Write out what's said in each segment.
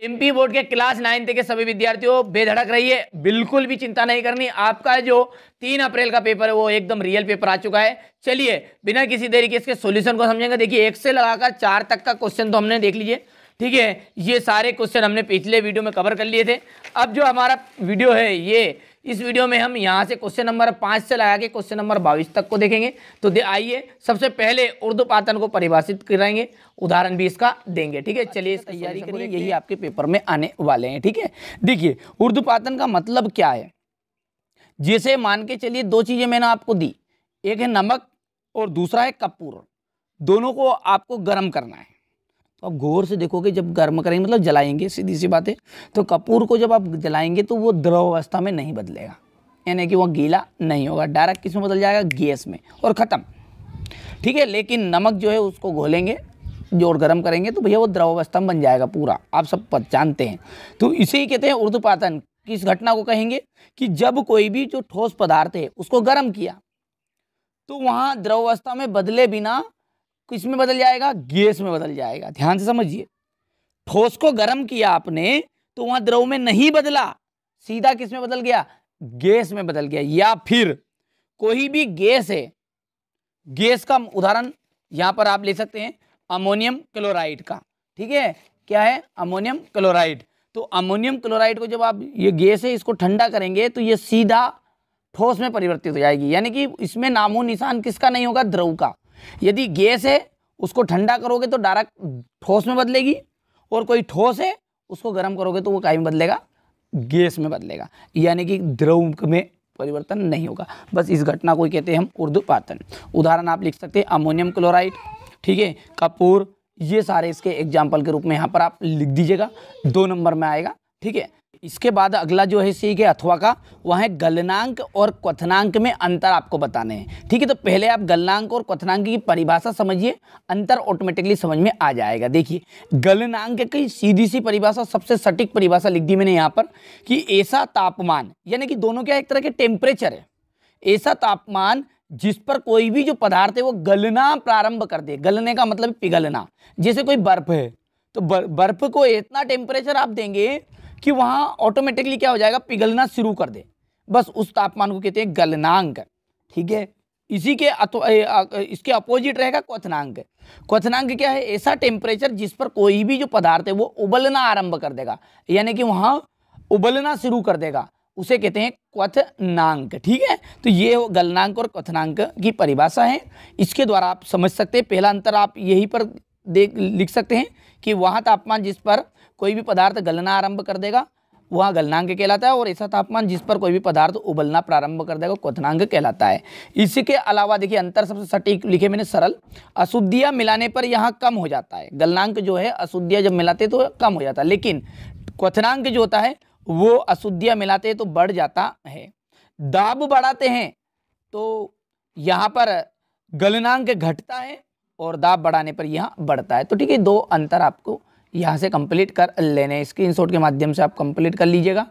MP board के class 9 के सभी विद्यार्थियों बेधड़क रहिए, बिल्कुल भी चिंता नहीं करनी। आपका जो 3 अप्रैल का पेपर है वो एकदम रियल पेपर आ चुका है। चलिए बिना किसी देरी के इसके सॉल्यूशन को समझेंगे। देखिए 1 से लगाकर 4 तक का क्वेश्चन तो हमने देख लीजिए, ठीक है। ये सारे क्वेश्चन हमने पिछले वीडियो में कवर कर लिए थे। अब जो हमारा वीडियो है ये, इस वीडियो में हम यहाँ से क्वेश्चन नंबर 5 से लगा के क्वेश्चन नंबर 22 तक को देखेंगे। तो आइए सबसे पहले उर्ध्वपातन को परिभाषित कराएंगे, उदाहरण भी इसका देंगे, ठीक है। चलिए इसकी तैयारी करिए, यही आपके पेपर में आने वाले हैं, ठीक है। देखिए उर्ध्वपातन का मतलब क्या है। जैसे मान के चलिए 2 चीजें मैंने आपको दी, एक है नमक और दूसरा है कपूर। दोनों को आपको गर्म करना है। तो आप गौर से देखोगे, जब गर्म करेंगे मतलब जलाएंगे, सीधी सी बात है। तो कपूर को जब आप जलाएंगे तो वो द्रव अवस्था में नहीं बदलेगा, यानी कि वो गीला नहीं होगा, डायरेक्ट किस में बदल जाएगा, गैस में, और ख़त्म, ठीक है। लेकिन नमक जो है उसको घोलेंगे और गर्म करेंगे तो भैया वो द्रव अवस्था में बन जाएगा पूरा, आप सब जानते हैं। तो इसे ही कहते हैं उर्ध्वपातन। किस घटना को कहेंगे कि जब कोई भी जो ठोस पदार्थ है उसको गर्म किया तो वहाँ द्रव अवस्था में बदले बिना किस में बदल जाएगा, गैस में बदल जाएगा। ध्यान से समझिए, ठोस को गर्म किया आपने तो वहां द्रव में नहीं बदला, सीधा किस में बदल गया, गैस में बदल गया। या फिर कोई भी गैस है, गैस का उदाहरण यहां पर आप ले सकते हैं अमोनियम क्लोराइड का, ठीक है। क्या है, अमोनियम क्लोराइड। तो अमोनियम क्लोराइड को जब आप, ये गैस है, इसको ठंडा करेंगे तो ये सीधा ठोस में परिवर्तित हो जाएगी, यानी कि इसमें नामो निशान किसका नहीं होगा, द्रव का। यदि गैस है उसको ठंडा करोगे तो डायरेक्ट ठोस में बदलेगी, और कोई ठोस है उसको गर्म करोगे तो वो काहे में बदलेगा, गैस में बदलेगा, यानी कि द्रव में परिवर्तन नहीं होगा। बस इस घटना को कहते हैं हम उर्ध्वपातन। उदाहरण आप लिख सकते हैं अमोनियम क्लोराइड, ठीक है, कपूर, ये सारे इसके एग्जाम्पल के रूप में यहाँ पर आप लिख दीजिएगा, 2 नंबर में आएगा, ठीक है। इसके बाद अगला जो है सीख है अथवा का, वह है गलनांक और क्वथनांक में अंतर आपको बताने हैं, ठीक है। तो पहले आप गलनांक और क्वथनांक की परिभाषा समझिए, अंतर ऑटोमेटिकली समझ में आ जाएगा। देखिए गलनांक की सीधी सी परिभाषा, सबसे सटीक परिभाषा लिख दी मैंने यहाँ पर, कि ऐसा तापमान, यानी कि दोनों क्या एक तरह के टेम्परेचर है, ऐसा तापमान जिस पर कोई भी जो पदार्थ है वो गलना प्रारंभ कर दे। गलने का मतलब पिघलना। जैसे कोई बर्फ है तो बर्फ को इतना टेम्परेचर आप देंगे कि वहाँ ऑटोमेटिकली क्या हो जाएगा, पिघलना शुरू कर दे, बस उस तापमान को कहते हैं गलनांक, ठीक है। इसी के इसके अपोजिट रहेगा क्वथनांक। क्वथनांक क्या है, ऐसा टेम्परेचर जिस पर कोई भी जो पदार्थ है वो उबलना आरंभ कर देगा, यानी कि वहाँ उबलना शुरू कर देगा, उसे कहते हैं क्वथनांक, ठीक है। तो ये गलनांक और क्वथनांक की परिभाषा है, इसके द्वारा आप समझ सकते हैं। पहला अंतर आप यहीं पर लिख सकते हैं कि वहाँ तापमान जिस पर कोई भी पदार्थ गलना आरंभ कर देगा वहाँ गलनांक कहलाता है, और ऐसा तापमान जिस पर कोई भी पदार्थ उबलना प्रारंभ कर देगा क्वथनांक कहलाता है। इसके अलावा देखिए अंतर सबसे सटीक लिखे मैंने, सरल, अशुद्धियाँ मिलाने पर यहाँ कम हो जाता है। गलनांक जो है अशुद्धियाँ जब मिलाते तो कम हो जाता है, लेकिन क्वथनांक जो होता है वो अशुद्धियाँ मिलाते हैं तो बढ़ जाता है। दाब बढ़ाते हैं तो यहाँ पर गलनांक घटता है और दाब बढ़ाने पर यहाँ बढ़ता है। तो ठीक है, 2 अंतर आपको यहाँ से कंप्लीट कर लेने, स्क्रीनशॉट के माध्यम से आप कंप्लीट कर लीजिएगा।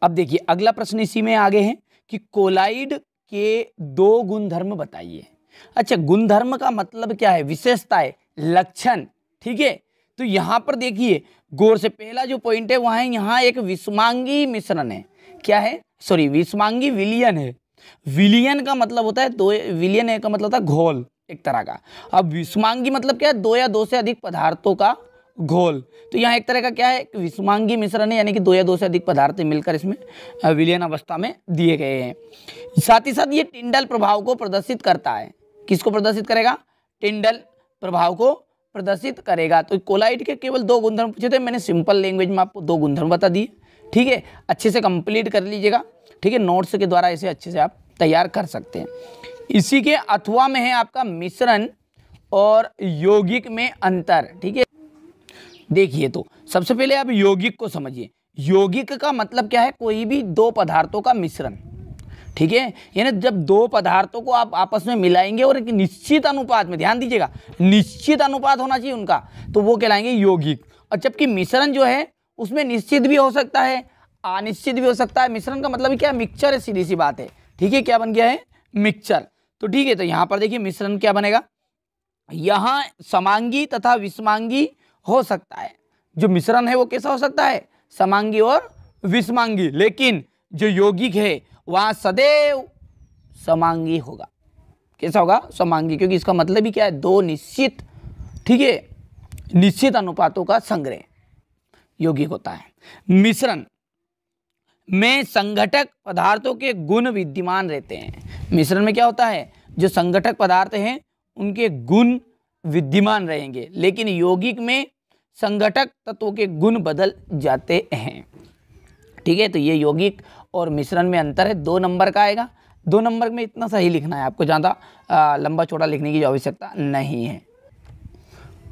अब देखिए अगला प्रश्न इसी में आगे है कि कोलाइड के 2 गुणधर्म बताइए। अच्छा, गुणधर्म का मतलब क्या है, विशेषताएं, लक्षण, ठीक है। तो यहाँ पर देखिए गौर से, पहला जो पॉइंट है वहाँ है, यहाँ एक विषमांगी मिश्रण है। क्या है, सॉरी, विषमांगी विलयन है। विलयन का मतलब होता है दो, विलयन का मतलब होता है घोल एक तरह का। अब विषमांगी मतलब क्या है, 2 या 2 से अधिक पदार्थों का घोल। तो यहाँ एक तरह का क्या है, विषमांगी मिश्रण है, यानी कि 2 या 2 से अधिक पदार्थ मिलकर इसमें विलयन अवस्था में दिए गए हैं। साथ ही साथ ये टिंडल प्रभाव को प्रदर्शित करता है। किसको प्रदर्शित करेगा, टिंडल प्रभाव को प्रदर्शित करेगा। तो कोलाइड के केवल 2 गुणधर्म पूछे थे, मैंने सिंपल लैंग्वेज में आपको 2 गुणधर्म बता दिए, ठीक है। अच्छे से कंप्लीट कर लीजिएगा, ठीक है। नोट्स के द्वारा इसे अच्छे से आप तैयार कर सकते हैं। इसी के अथवा में है आपका मिश्रण और यौगिक में अंतर, ठीक है। देखिए तो सबसे पहले आप यौगिक को समझिए। यौगिक का मतलब क्या है, कोई भी 2 पदार्थों का मिश्रण, ठीक है। यानी जब 2 पदार्थों को आप आपस में मिलाएंगे और एक निश्चित अनुपात में, ध्यान दीजिएगा, निश्चित अनुपात होना चाहिए उनका, तो वो कहलाएंगे यौगिक। और जबकि मिश्रण जो है उसमें निश्चित भी हो सकता है, अनिश्चित भी हो सकता है। मिश्रण का मतलब क्या है, मिक्सचर है, सीधी सी बात है, ठीक है। क्या बन गया है, मिक्सचर। तो ठीक है, तो यहाँ पर देखिए मिश्रण क्या बनेगा, यहाँ समांगी तथा विषमांगी हो सकता है, जो मिश्रण है वो कैसा हो सकता है, समांगी और विषमांगी, लेकिन जो यौगिक है वहां सदैव समांगी होगा। कैसा होगा, समांगी, क्योंकि इसका मतलब ही क्या है, दो निश्चित, ठीक है, निश्चित अनुपातों का संग्रह यौगिक होता है। मिश्रण में संघटक पदार्थों के गुण विद्यमान रहते हैं। मिश्रण में क्या होता है, जो संघटक पदार्थ हैं उनके गुण विद्यमान रहेंगे, लेकिन यौगिक में संघटक तत्वों के गुण बदल जाते हैं। ठीक है, तो ये यौगिक और मिश्रण में अंतर है, 2 नंबर का आएगा। 2 नंबर में इतना सही लिखना है, आपको ज़्यादा लंबा चौड़ा लिखने की आवश्यकता नहीं है।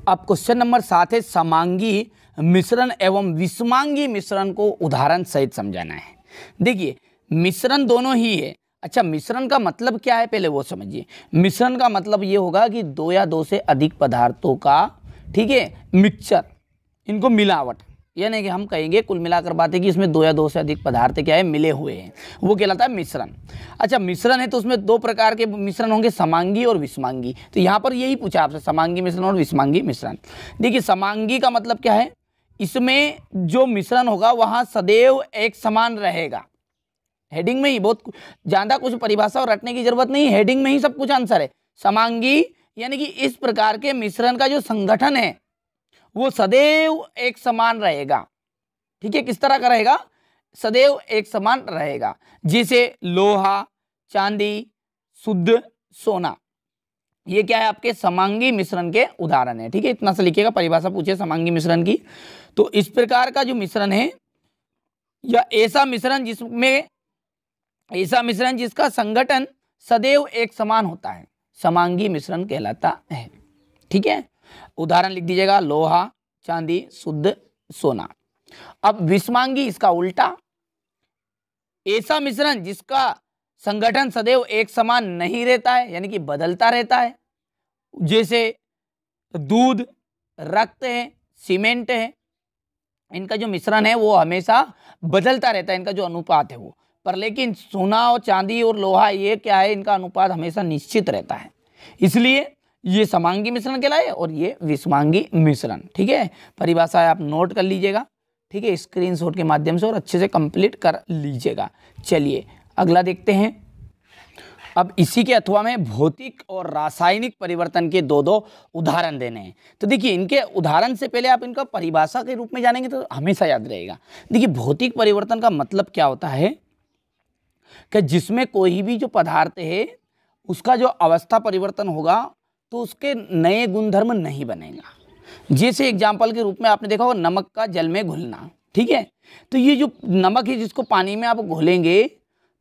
अब क्वेश्चन नंबर 7 है, समांगी मिश्रण एवं विषमांगी मिश्रण को उदाहरण सहित समझाना है। देखिए, मिश्रण दोनों ही है। अच्छा, मिश्रण का मतलब क्या है पहले वो समझिए। मिश्रण का मतलब ये होगा कि 2 या 2 से अधिक पदार्थों का, ठीक है, मिक्सचर, इनको मिलावट, यानी कि हम कहेंगे कुल मिलाकर बात है कि इसमें 2 या 2 से अधिक पदार्थ क्या है, मिले हुए हैं, वो कहलाता है मिश्रण। अच्छा, मिश्रण है तो उसमें 2 प्रकार के मिश्रण होंगे, समांगी और विषमांगी। तो यहाँ पर यही पूछा आपसे, समांगी मिश्रण और विषमांगी मिश्रण। देखिए, समांगी का मतलब क्या है, इसमें जो मिश्रण होगा वहाँ सदैव एक समान रहेगा। हेडिंग में ही, बहुत ज़्यादा कुछ परिभाषा और रटने की जरूरत नहीं, हेडिंग में ही सब कुछ आंसर है। समांगी यानी कि इस प्रकार के मिश्रण का जो संगठन है वो सदैव एक समान रहेगा। ठीक है, किस तरह का रहेगा, सदैव एक समान रहेगा। जैसे लोहा, चांदी, शुद्ध सोना, ये क्या है, आपके समांगी मिश्रण के उदाहरण है। ठीक है, इतना सा लिखिएगा, परिभाषा पूछे समांगी मिश्रण की, तो इस प्रकार का जो मिश्रण है या ऐसा मिश्रण जिसका संगठन सदैव एक समान होता है, समांगी मिश्रण कहलाता है। ठीक है, उदाहरण लिख दीजिएगा, लोहा, चांदी, शुद्ध सोना। अब विषमांगी इसका उल्टा, ऐसा मिश्रण जिसका संगठन सदैव एक समान नहीं रहता है, यानी कि बदलता रहता है। जैसे दूध, रक्त है, सीमेंट है, इनका जो मिश्रण है वो हमेशा बदलता रहता है, इनका जो अनुपात है वो, पर लेकिन सोना और चांदी और लोहा ये क्या है, इनका अनुपात हमेशा निश्चित रहता है, इसलिए ये समांगी मिश्रण कहलाए और ये विषमांगी मिश्रण। ठीक है, परिभाषा आप नोट कर लीजिएगा, ठीक है, स्क्रीनशॉट के माध्यम से, और अच्छे से कंप्लीट कर लीजिएगा। चलिए अगला देखते हैं। अब इसी के अथवा में भौतिक और रासायनिक परिवर्तन के 2 उदाहरण देने हैं। तो देखिए, इनके उदाहरण से पहले आप इनका परिभाषा के रूप में जानेंगे तो हमेशा याद रहेगा। देखिए, भौतिक परिवर्तन का मतलब क्या होता है कि जिसमें कोई भी जो पदार्थ है उसका जो अवस्था परिवर्तन होगा तो उसके नए गुणधर्म नहीं बनेगा। जैसे एग्जाम्पल के रूप में आपने देखा होगा नमक का जल में घुलना। ठीक है, तो ये जो नमक है जिसको पानी में आप घोलेंगे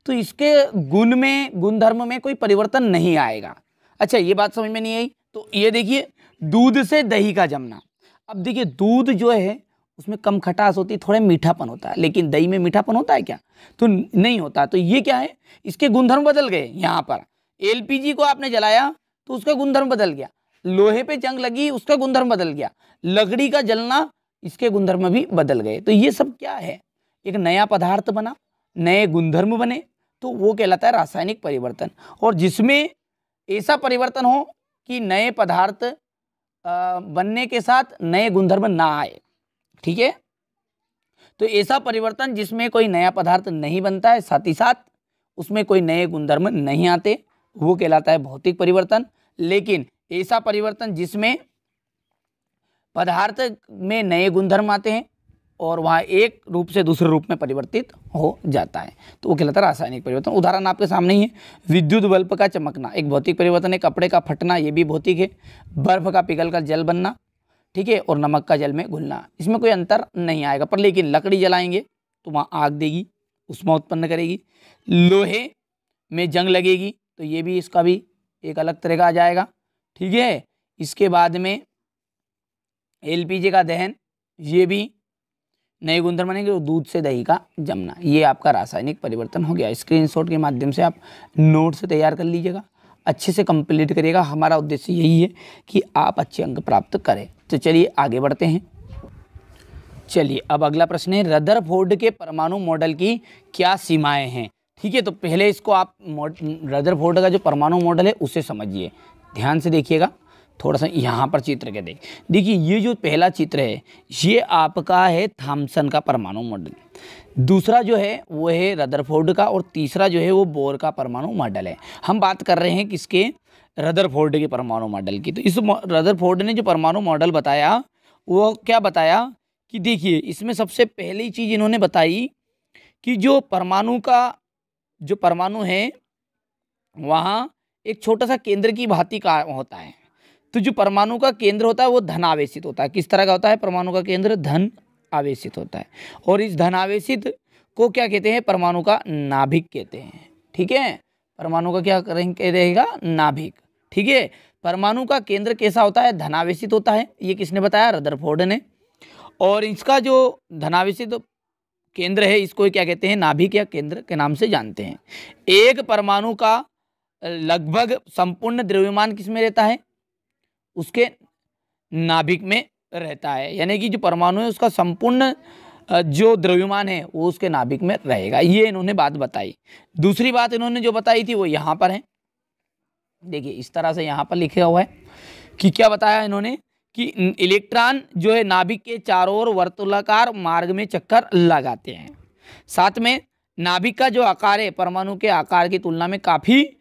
तो इसके गुणधर्म में कोई परिवर्तन नहीं आएगा। अच्छा, ये बात समझ में नहीं आई, तो ये देखिए, दूध से दही का जमना। अब देखिए, दूध जो है उसमें कम खटास होती है, थोड़ा मीठापन होता है, लेकिन दही में मीठापन होता है क्या, तो नहीं होता। तो ये क्या है, इसके गुणधर्म बदल गए। यहाँ पर एलपीजी को आपने जलाया तो उसका गुणधर्म बदल गया, लोहे पे जंग लगी उसका गुणधर्म बदल गया, लकड़ी का जलना इसके गुणधर्म भी बदल गए। तो ये सब क्या है, एक नया पदार्थ बना, नए गुणधर्म बने, तो वो कहलाता है रासायनिक परिवर्तन। और जिसमें ऐसा परिवर्तन हो कि नए पदार्थ बनने के साथ नए गुणधर्म ना आए। ठीक है, तो ऐसा परिवर्तन जिसमें कोई नया पदार्थ नहीं बनता है, साथ ही साथ उसमें कोई नए गुणधर्म नहीं आते, वो कहलाता है भौतिक परिवर्तन। लेकिन ऐसा परिवर्तन जिसमें पदार्थ में नए गुणधर्म आते हैं और वहाँ एक रूप से दूसरे रूप में परिवर्तित हो जाता है, तो वो कहलाता है रासायनिक परिवर्तन। उदाहरण आपके सामने ही है, विद्युत बल्ब का चमकना एक भौतिक परिवर्तन है, कपड़े का फटना ये भी भौतिक है, बर्फ का पिघलकर जल बनना, ठीक है, और नमक का जल में घुलना, इसमें कोई अंतर नहीं आएगा। पर लेकिन लकड़ी जलाएंगे तो वहाँ आग देगी, उष्मा उत्पन्न करेगी, लोहे में जंग लगेगी तो ये भी, इसका भी एक अलग तरह का आ जाएगा। ठीक है, इसके बाद में एलपीजी का दहन, ये भी नए गुणधर्म बनेंगे, और दूध से दही का जमना, ये आपका रासायनिक परिवर्तन हो गया। स्क्रीनशॉट के माध्यम से आप नोट से तैयार कर लीजिएगा, अच्छे से कंप्लीट करिएगा। हमारा उद्देश्य यही है कि आप अच्छे अंक प्राप्त करें। तो चलिए आगे बढ़ते हैं। चलिए अब अगला प्रश्न है, रदरफोर्ड के परमाणु मॉडल की क्या सीमाएं हैं। ठीक है, तो पहले इसको आप रदरफोर्ड का जो परमाणु मॉडल है उसे समझिए, ध्यान से देखिएगा। थोड़ा सा यहाँ पर चित्र के देखिए ये जो पहला चित्र है ये आपका है थॉमसन का परमाणु मॉडल, दूसरा जो है वो है रदरफोर्ड का, और तीसरा जो है वो बोर का परमाणु मॉडल है। हम बात कर रहे हैं किसके, रदरफोर्ड के परमाणु मॉडल की। तो इस रदरफोर्ड ने जो परमाणु मॉडल बताया वो क्या बताया कि देखिए इसमें सबसे पहली चीज़ इन्होंने बताई कि जो परमाणु है वहाँ एक छोटा सा केंद्र की भांति का होता है। तो जो परमाणु का केंद्र होता है वो धन आवेशित होता है। किस तरह का होता है, परमाणु का केंद्र धन आवेशित होता है, और इस धन आवेशित को क्या कहते हैं, परमाणु का नाभिक कहते हैं। ठीक है, परमाणु का क्या कहेगा, नाभिक। ठीक है, परमाणु का केंद्र कैसा होता है, धनावेशित होता है। ये किसने बताया, रदरफोर्ड ने। और इसका जो धनावेशित केंद्र है इसको क्या कहते हैं, नाभिक या केंद्र के नाम से जानते हैं। एक परमाणु का लगभग संपूर्ण द्रव्यमान किसमें रहता है, उसके नाभिक में रहता है। यानी कि जो परमाणु है उसका संपूर्ण जो द्रव्यमान है वो उसके नाभिक में रहेगा। ये इन्होंने बात बताई। दूसरी बात इन्होंने जो बताई थी वो यहाँ पर है, देखिए इस तरह से यहाँ पर लिखा हुआ है कि क्या बताया इन्होंने कि इलेक्ट्रॉन जो है नाभिक के चारों ओर वर्तुलाकार मार्ग में चक्कर लगाते हैं। साथ में नाभिक का जो आकार है परमाणु के आकार की तुलना में काफ़ी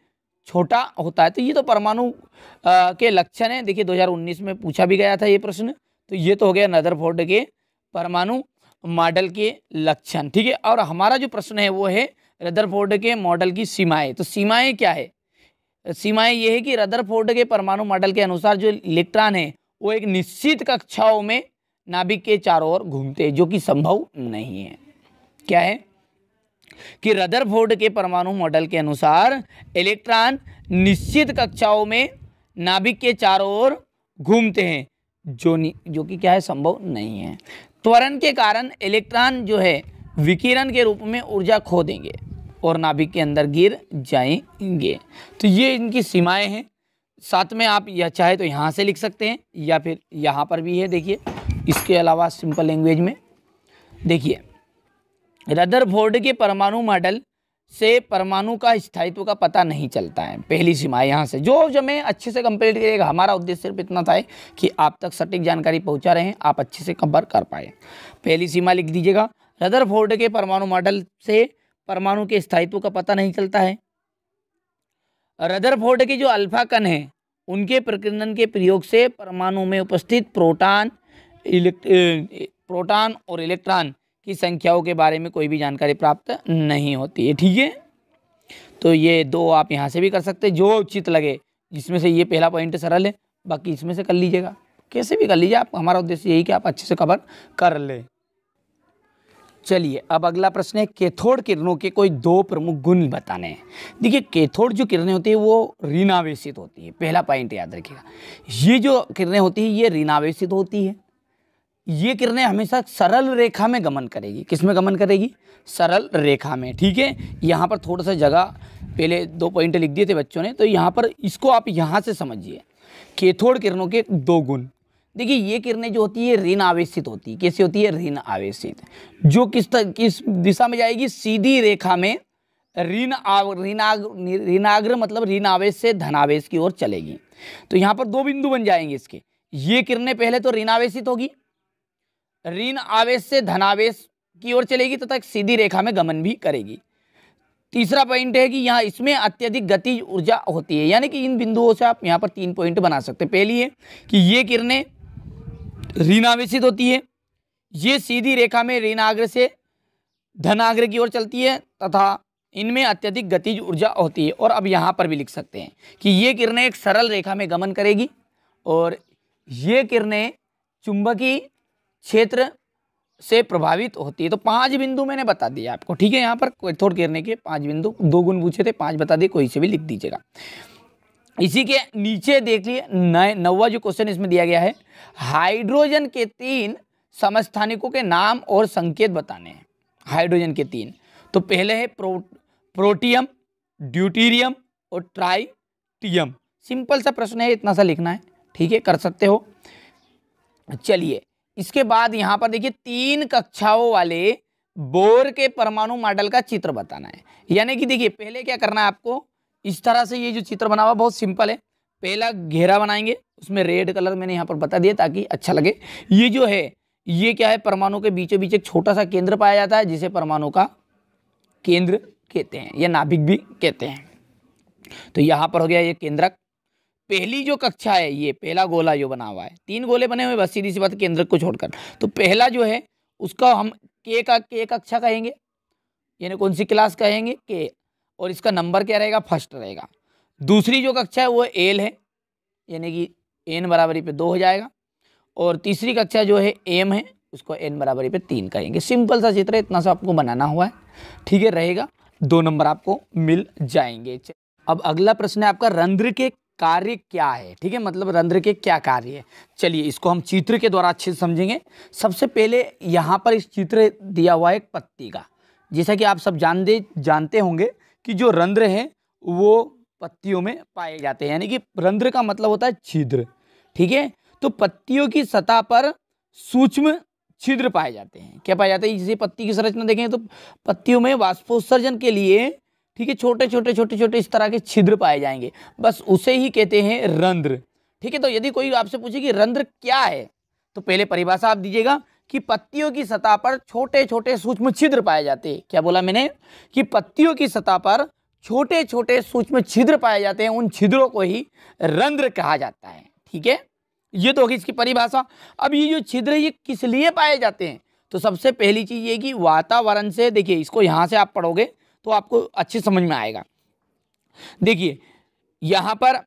छोटा होता है। तो ये तो परमाणु के लक्षण है। देखिए 2019 में पूछा भी गया था ये प्रश्न। तो ये तो हो गया रदरफोर्ड के परमाणु मॉडल के लक्षण। ठीक है, और हमारा जो प्रश्न है वो है रदरफोर्ड के मॉडल की सीमाएं। तो सीमाएं क्या है, सीमाएं ये है कि रदरफोर्ड के परमाणु मॉडल के अनुसार जो इलेक्ट्रॉन है वो एक निश्चित कक्षाओं में नाभिक के चारों ओर घूमते हैं, जो कि संभव नहीं है। क्या है कि रदरफोर्ड के परमाणु मॉडल के अनुसार इलेक्ट्रॉन निश्चित कक्षाओं में नाभिक के चारों ओर घूमते हैं, जो कि क्या है, संभव नहीं है। त्वरण के कारण इलेक्ट्रॉन जो है विकिरण के रूप में ऊर्जा खो देंगे और नाभिक के अंदर गिर जाएंगे। तो ये इनकी सीमाएं हैं। साथ में आप यह चाहे तो यहाँ से लिख सकते हैं या फिर यहाँ पर भी है। देखिए इसके अलावा सिंपल लैंग्वेज में देखिए रदरफोर्ड के परमाणु मॉडल से परमाणु का स्थायित्व का पता नहीं चलता है। पहली सीमा यहाँ से जो हमें अच्छे से कंप्लीट करेगा। हमारा उद्देश्य सिर्फ इतना था कि आप तक सटीक जानकारी पहुँचा रहे हैं, आप अच्छे से कवर कर पाए। पहली सीमा लिख दीजिएगा, रदरफोर्ड के परमाणु मॉडल से परमाणु के स्थायित्व का पता नहीं चलता है। रदरफोर्ड के जो अल्फा कण हैं उनके प्रकीर्णन के प्रयोग से परमाणु में उपस्थित प्रोटॉन और इलेक्ट्रॉन की संख्याओं के बारे में कोई भी जानकारी प्राप्त नहीं होती है। ठीक है, तो ये दो आप यहाँ से भी कर सकते हैं, जो उचित लगे, जिसमें से ये पहला पॉइंट सरल है, बाकी इसमें से कर लीजिएगा, कैसे भी कर लीजिए आप। हमारा उद्देश्य यही कि आप अच्छे से कवर कर ले। चलिए अब अगला प्रश्न है, कैथोड किरणों के कोई दो प्रमुख गुण बताने हैं। देखिए कैथोड जो किरणें होती है वो ऋणावेशित होती है। पहला पॉइंट याद रखिएगा, ये जो किरणें होती है ये ऋणावेशित होती है। ये किरणें हमेशा सरल रेखा में गमन करेगी। किस में गमन करेगी, सरल रेखा में। ठीक है, यहाँ पर थोड़ा सा जगह पहले 2 पॉइंट लिख दिए थे बच्चों ने, तो यहाँ पर इसको आप यहाँ से समझिए। कैथोड किरणों के 2 गुण। देखिए ये किरणें जो होती है ऋण आवेशित होती है। कैसे होती है, ऋण आवेशित, जो किस दिशा में जाएगी, सीधी रेखा में ऋणाग्र मतलब ऋण आवेश से धनावेश की ओर चलेगी। तो यहाँ पर 2 बिंदु बन जाएंगे इसके। ये किरणें पहले तो ऋण आवेशित होगी, ऋण आवेश से धनावेश की ओर चलेगी तथा एक सीधी रेखा में गमन भी करेगी। तीसरा पॉइंट है कि यहाँ इसमें अत्यधिक गतिज ऊर्जा होती है। यानी कि इन बिंदुओं से आप यहाँ पर 3 पॉइंट बना सकते हैं। पहली है कि ये किरणें ऋणावेशित होती है, ये सीधी रेखा में ऋणाग्र से धनाग्र की ओर चलती है तथा इनमें अत्यधिक गतिज ऊर्जा होती है। और अब यहाँ पर भी लिख सकते हैं कि ये किरणें एक सरल रेखा में गमन करेगी और ये किरणें चुंबकीय क्षेत्र से प्रभावित होती है। तो 5 बिंदु मैंने बता दिया आपको। ठीक है, यहाँ पर कैथोड किरणें के 5 बिंदु, 2 गुण पूछे थे, 5 बता दिए, कोई से भी लिख दीजिएगा। इसी के नीचे देखिए 9वां जो क्वेश्चन इसमें दिया गया है, हाइड्रोजन के 3 समस्थानिकों के नाम और संकेत बताने हैं। हाइड्रोजन के 3, तो पहले है प्रोटियम, ड्यूटीरियम और ट्राइटियम। सिंपल सा प्रश्न है, इतना सा लिखना है। ठीक है, कर सकते हो। चलिए इसके बाद यहाँ पर देखिए 3 कक्षाओं वाले बोर के परमाणु मॉडल का चित्र बताना है। यानी कि देखिए पहले क्या करना है आपको, इस तरह से ये जो चित्र बना हुआ बहुत सिंपल है। पहला घेरा बनाएंगे, उसमें रेड कलर मैंने यहाँ पर बता दिया ताकि अच्छा लगे। ये जो है ये क्या है, परमाणु के बीचों बीच एक छोटा सा केंद्र पाया जाता है जिसे परमाणु का केंद्र कहते हैं या नाभिक भी कहते हैं। तो यहाँ पर हो गया ये केंद्रक। पहली जो कक्षा है, ये पहला गोला जो बना हुआ है, 3 गोले बने हुए बस सीधी सी बात केंद्रक को छोड़कर। तो पहला जो है उसका हम के कक्षा कहेंगे, यानी कौन सी क्लास कहेंगे, के, और इसका नंबर क्या रहेगा, फर्स्ट रहेगा। दूसरी जो कक्षा है वो एल है, यानी कि एन बराबरी पे 2 हो जाएगा। और तीसरी कक्षा जो है एम है, उसको एन बराबरी पे 3 कहेंगे। सिंपल सा चित्र है, इतना सा आपको बनाना हुआ है, ठीक है, रहेगा 2 नंबर आपको मिल जाएंगे। अब अगला प्रश्न है आपका, रंध्र के कार्य क्या है, ठीक है, मतलब रंध्र के क्या कार्य है। चलिए इसको हम चित्र के द्वारा अच्छे से समझेंगे। सबसे पहले यहाँ पर इस चित्र दिया हुआ है एक पत्ती का, जैसा कि आप सब जानते होंगे कि जो रंध्र है वो पत्तियों में पाए जाते हैं, यानी कि रंध्र का मतलब होता है छिद्र, ठीक है। तो पत्तियों की सतह पर सूक्ष्म छिद्र पाए जाते हैं। क्या पाए जाते हैं, जैसे पत्ती की संरचना देखें तो पत्तियों में वाष्पोत्सर्जन के लिए, ठीक है, छोटे छोटे इस तरह के छिद्र पाए जाएंगे, बस उसे ही कहते हैं रंध्र, ठीक है। तो यदि कोई आपसे पूछे कि रंध्र क्या है, तो पहले परिभाषा आप दीजिएगा कि पत्तियों की सतह पर छोटे छोटे सूक्ष्म छिद्र पाए जाते हैं। क्या बोला मैंने, कि पत्तियों की सतह पर छोटे छोटे सूक्ष्म छिद्र पाए जाते हैं, उन छिद्रों को ही रंध्र कहा जाता है, ठीक है। ये तो होगी इसकी परिभाषा। अब ये जो छिद्र ये किस लिए पाए जाते हैं, तो सबसे पहली चीज ये कि वातावरण से, देखिए इसको यहां से आप पढ़ोगे तो आपको अच्छे समझ में आएगा। देखिए यहां पर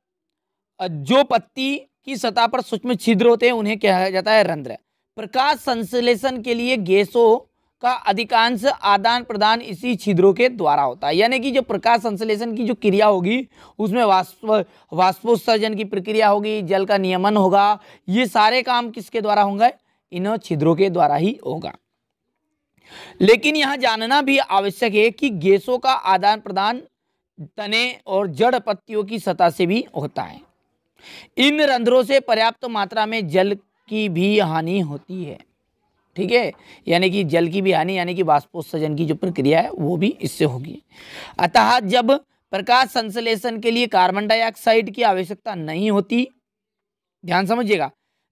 जो पत्ती की सतह पर सूक्ष्म छिद्र होते हैं उन्हें कहा जाता है रंध्र। प्रकाश संश्लेषण के लिए गैसों का अधिकांश आदान प्रदान इसी छिद्रों के द्वारा होता है, यानी कि जो प्रकाश संश्लेषण की जो क्रिया होगी उसमें वाष्पोत्सर्जन की प्रक्रिया होगी, जल का नियमन होगा, ये सारे काम किसके द्वारा होंगे, इन छिद्रों के द्वारा ही होगा। लेकिन यहां जानना भी आवश्यक है कि गैसों का आदान प्रदान तने और जड़ पत्तियों की सतह से भी होता है। इन रंध्रों से पर्याप्त मात्रा में जल की भी हानि होती है, ठीक है, यानी कि जल की भी हानि, यानी कि वाष्पोत्सर्जन की जो प्रक्रिया है वो भी इससे होगी। अतः जब प्रकाश संश्लेषण के लिए कार्बन डाइऑक्साइड की आवश्यकता नहीं होती, ध्यान समझिएगा,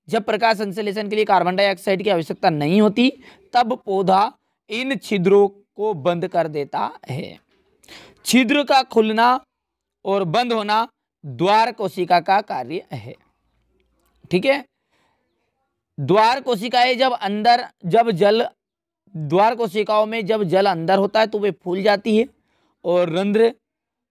जब प्रकाश संश्लेषण के लिए कार्बन डाइऑक्साइड की आवश्यकता नहीं होती तब पौधा इन छिद्रों को बंद कर देता है। छिद्र का खुलना और बंद होना द्वार कोशिका का कार्य है, ठीक है। द्वार कोशिकाएं द्वार कोशिकाओं में जब जल अंदर होता है तो वे फूल जाती है और रंध्र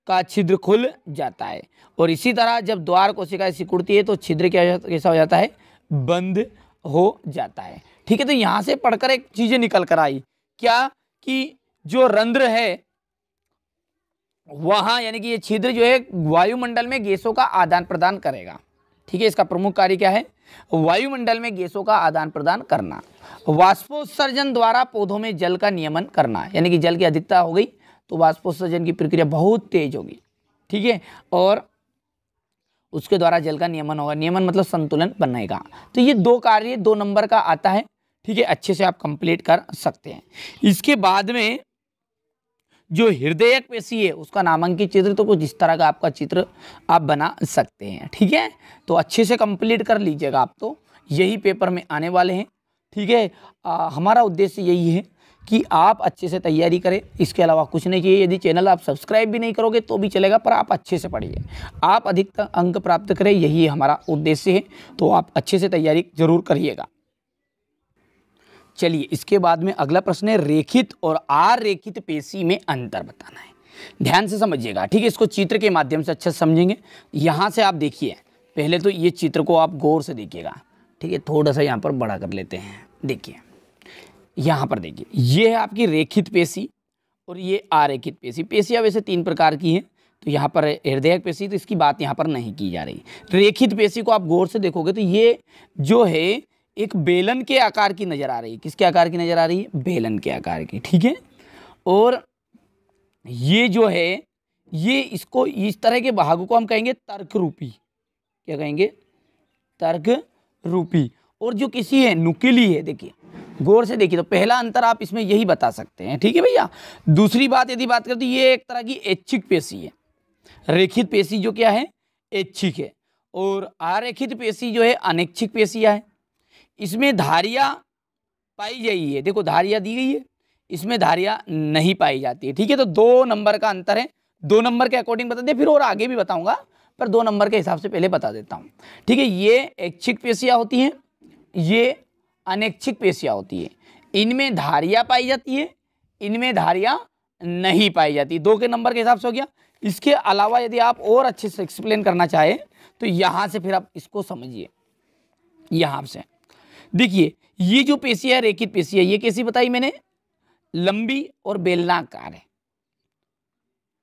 का छिद्र खुल जाता है, और इसी तरह जब द्वार कोशिकाएं सिकुड़ती है तो छिद्र कैसा हो जाता है, बंद हो जाता है, ठीक है। तो यहां से पढ़कर एक चीजें निकल कर आई, क्या कि जो रंध्र है वहां, यानी कि ये छिद्र जो है वायुमंडल में गैसों का आदान प्रदान करेगा, ठीक है। इसका प्रमुख कार्य क्या है, वायुमंडल में गैसों का आदान प्रदान करना। वाष्पोत्सर्जन द्वारा पौधों में जल का नियमन करना, यानी कि जल की अधिकता हो गई तो वाष्पोत्सर्जन की प्रक्रिया बहुत तेज होगी, ठीक है, और उसके द्वारा जल का नियमन होगा। नियमन मतलब संतुलन बनेगा। तो ये 2 कार्य 2 नंबर का आता है, ठीक है, अच्छे से आप कंप्लीट कर सकते हैं। इसके बाद में जो हृदयक पेशी है उसका नामांकित चित्र, तो कुछ इस तरह का आपका चित्र आप बना सकते हैं, ठीक है। तो अच्छे से कंप्लीट कर लीजिएगा, आप तो यही पेपर में आने वाले हैं, ठीक है। हमारा उद्देश्य यही है कि आप अच्छे से तैयारी करें, इसके अलावा कुछ नहीं चाहिए। यदि चैनल आप सब्सक्राइब भी नहीं करोगे तो भी चलेगा, पर आप अच्छे से पढ़िए, आप अधिकतम अंक प्राप्त करें, यही हमारा उद्देश्य है। तो आप अच्छे से तैयारी जरूर करिएगा। चलिए इसके बाद में अगला प्रश्न है, रेखित और आरेखित पेशी में अंतर बताना है। ध्यान से समझिएगा, ठीक है, इसको चित्र के माध्यम से अच्छा समझेंगे। यहाँ से आप देखिए, पहले तो ये चित्र को आप गौर से देखिएगा, ठीक है, थोड़ा सा यहाँ पर बड़ा कर लेते हैं। देखिए यहाँ पर देखिए, ये है आपकी रेखित पेशी और ये आरेखित पेशी। पेशियाँ वैसे 3 प्रकार की हैं, तो यहाँ पर हृदयक पेशी, तो इसकी बात यहाँ पर नहीं की जा रही। रेखित पेशी को आप गौर से देखोगे तो ये जो है एक बेलन के आकार की नजर आ रही है। किसके आकार की नजर आ रही है, बेलन के आकार की, ठीक है। और ये जो है, ये इसको इस तरह के भाग को हम कहेंगे तर्क रूपी। क्या कहेंगे, तर्क रूपी। और जो किसी है नुकीली है, देखिए गौर से देखिए, तो पहला अंतर आप इसमें यही बता सकते हैं, ठीक है भैया। दूसरी बात यदि बात करें तो ये एक तरह की ऐच्छिक पेशी है। रेखित पेशी जो क्या है, ऐच्छिक है, और आरेखित पेशी जो है अनैच्छिक पेशियां है। इसमें धारियां पाई जाई है, देखो धारियां दी गई है, इसमें धारियां नहीं पाई जाती है। ठीक है, तो 2 नंबर का अंतर है। 2 नंबर के अकॉर्डिंग बता दे, फिर और आगे भी बताऊंगा, पर 2 नंबर के हिसाब से पहले बता देता हूं। ठीक है, ये ऐच्छिक पेशियां होती हैं, ये अनैच्छिक पेशियां होती है। इनमें धारियां पाई जाती है, इनमें धारियां नहीं पाई जाती। 2 के नंबर के हिसाब से हो गया। इसके अलावा यदि आप और अच्छे से एक्सप्लेन करना चाहे तो यहां से फिर आप इसको समझिए। यहां से देखिए, ये जो पेशी है रेखित पेशी है, ये कैसी बताई मैंने, लंबी और बेलनाकार है।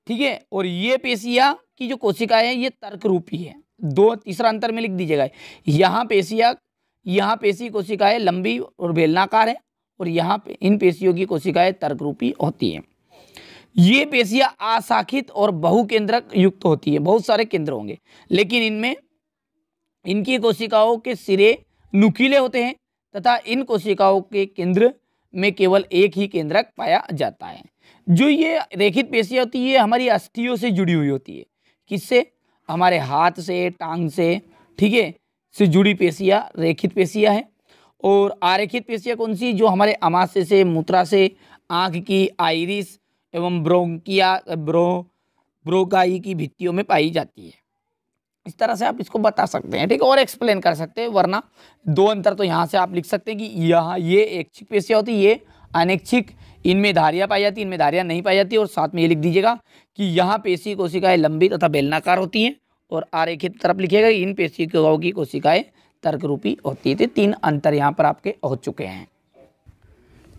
ठीक है, और ये पेशियां की जो कोशिकाएं है ये तर्क रूपी है। 2 तीसरा अंतर में लिख दीजिएगा, यहाँ पेशी कोशिकाएं लंबी और बेलनाकार है, और यहाँ पे इन पेशियों की कोशिकाएं तर्क रूपी होती हैं। ये पेशियां अशाखित और बहुकेंद्रक युक्त होती है, बहुत सारे केंद्र होंगे, लेकिन इनमें इनकी कोशिकाओं के सिरे नुकीले होते हैं तथा इन कोशिकाओं के केंद्र में केवल एक ही केंद्रक पाया जाता है। जो ये रेखित पेशियां होती है हमारी अस्थियों से जुड़ी हुई होती है। किससे? हमारे हाथ से, टांग से, ठीक है, से जुड़ी पेशियां रेखित पेशियां हैं। और आरेखित पेशियां कौन सी? जो हमारे अमाशय से, मूत्राशय, आँख की आइरिस एवं ब्रोकाई की भित्तियों में पाई जाती है। इस तरह से आप इसको बता सकते हैं। ठीक है, और एक्सप्लेन कर सकते हैं, वरना 2 अंतर तो यहाँ से आप लिख सकते हैं कि यहाँ ये ऐच्छिक पेशियां होती है, ये अनैच्छिक, इनमें धारियां पाई जाती है, इनमें धारियां नहीं पाई जाती। और साथ में ये लिख दीजिएगा कि यहाँ पेशी कोशिकाएं लंबी तथा बेलनाकार होती हैं, और आरेखित तरफ लिखिएगा इन पेशी की कोशिकाएं तर्क रूपी होती है। 3 अंतर यहाँ पर आपके हो चुके हैं।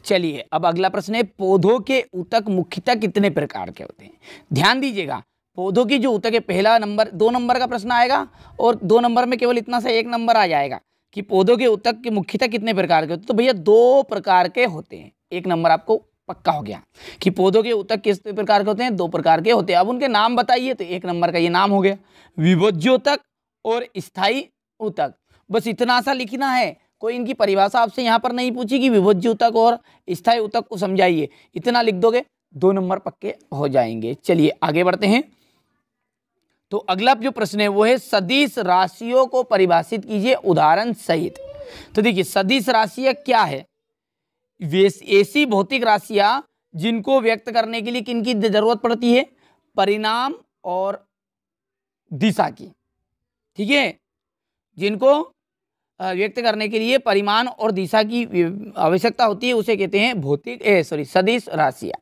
चलिए, अब अगला प्रश्न है, पौधों के ऊतक मुख्यतः कितने प्रकार के होते हैं? ध्यान दीजिएगा, पौधों की जो ऊतक है, पहला नंबर 2 नंबर का प्रश्न आएगा, और 2 नंबर में केवल इतना सा 1 नंबर आ जाएगा कि पौधों के ऊतक के मुख्यतः कितने प्रकार के होते हैं। तो भैया 2 प्रकार के होते हैं। 1 नंबर आपको पक्का हो गया कि पौधों के ऊतक किस प्रकार के होते हैं, 2 प्रकार के होते हैं। अब उनके नाम बताइए, तो 1 नंबर का ये नाम हो गया, विभोज्योतक और स्थायी ऊतक। बस इतना सा लिखना है, कोई इनकी परिभाषा आपसे यहाँ पर नहीं पूछी कि विभोज्य ऊतक और स्थायी ऊतक को समझाइए, इतना लिख दोगे 2 नंबर पक्के हो जाएंगे। चलिए आगे बढ़ते हैं। तो अगला जो प्रश्न है वो है, सदिश राशियों को परिभाषित कीजिए उदाहरण सहित। तो देखिए, सदिश राशियां क्या है? ऐसी भौतिक राशियां जिनको व्यक्त करने के लिए किनकी जरूरत पड़ती है? परिणाम और दिशा की। ठीक है, जिनको व्यक्त करने के लिए परिमाण और दिशा की आवश्यकता होती है, उसे कहते हैं सदिश राशियां।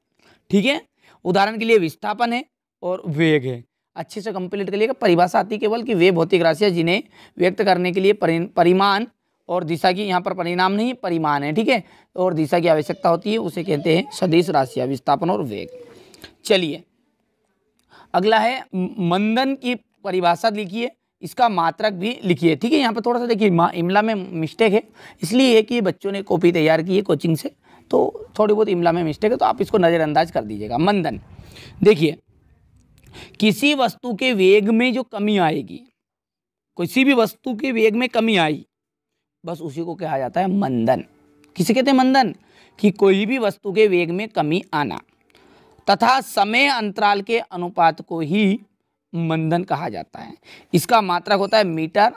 ठीक है, उदाहरण के लिए विस्थापन है और वेग है। अच्छे से कंप्लीट करिएगा। परिभाषा आती केवल कि वे भौतिक राशियां जिन्हें व्यक्त करने के लिए परिमाण और दिशा की, यहाँ पर परिणाम नहीं परिमाण है, ठीक है, और दिशा की आवश्यकता होती है, उसे कहते हैं सदिश राशियां, विस्थापन और वेग। चलिए अगला है, मंदन की परिभाषा लिखिए, इसका मात्रक भी लिखिए। ठीक है, यहाँ पर थोड़ा सा देखिए इमला में मिस्टेक है, इसलिए है कि बच्चों ने कॉपी तैयार की है कोचिंग से, तो थोड़ी बहुत इमला में मिस्टेक है, तो आप इसको नज़रअंदाज कर दीजिएगा। मंदन, देखिए किसी वस्तु के वेग में जो कमी आएगी, किसी भी वस्तु के वेग में कमी आई, बस उसी को कहा जाता है मंदन। किसे कहते हैं मंदन? कि कोई भी वस्तु के वेग में कमी आना तथा समय अंतराल के अनुपात को ही मंदन कहा जाता है। इसका मात्रक होता है मीटर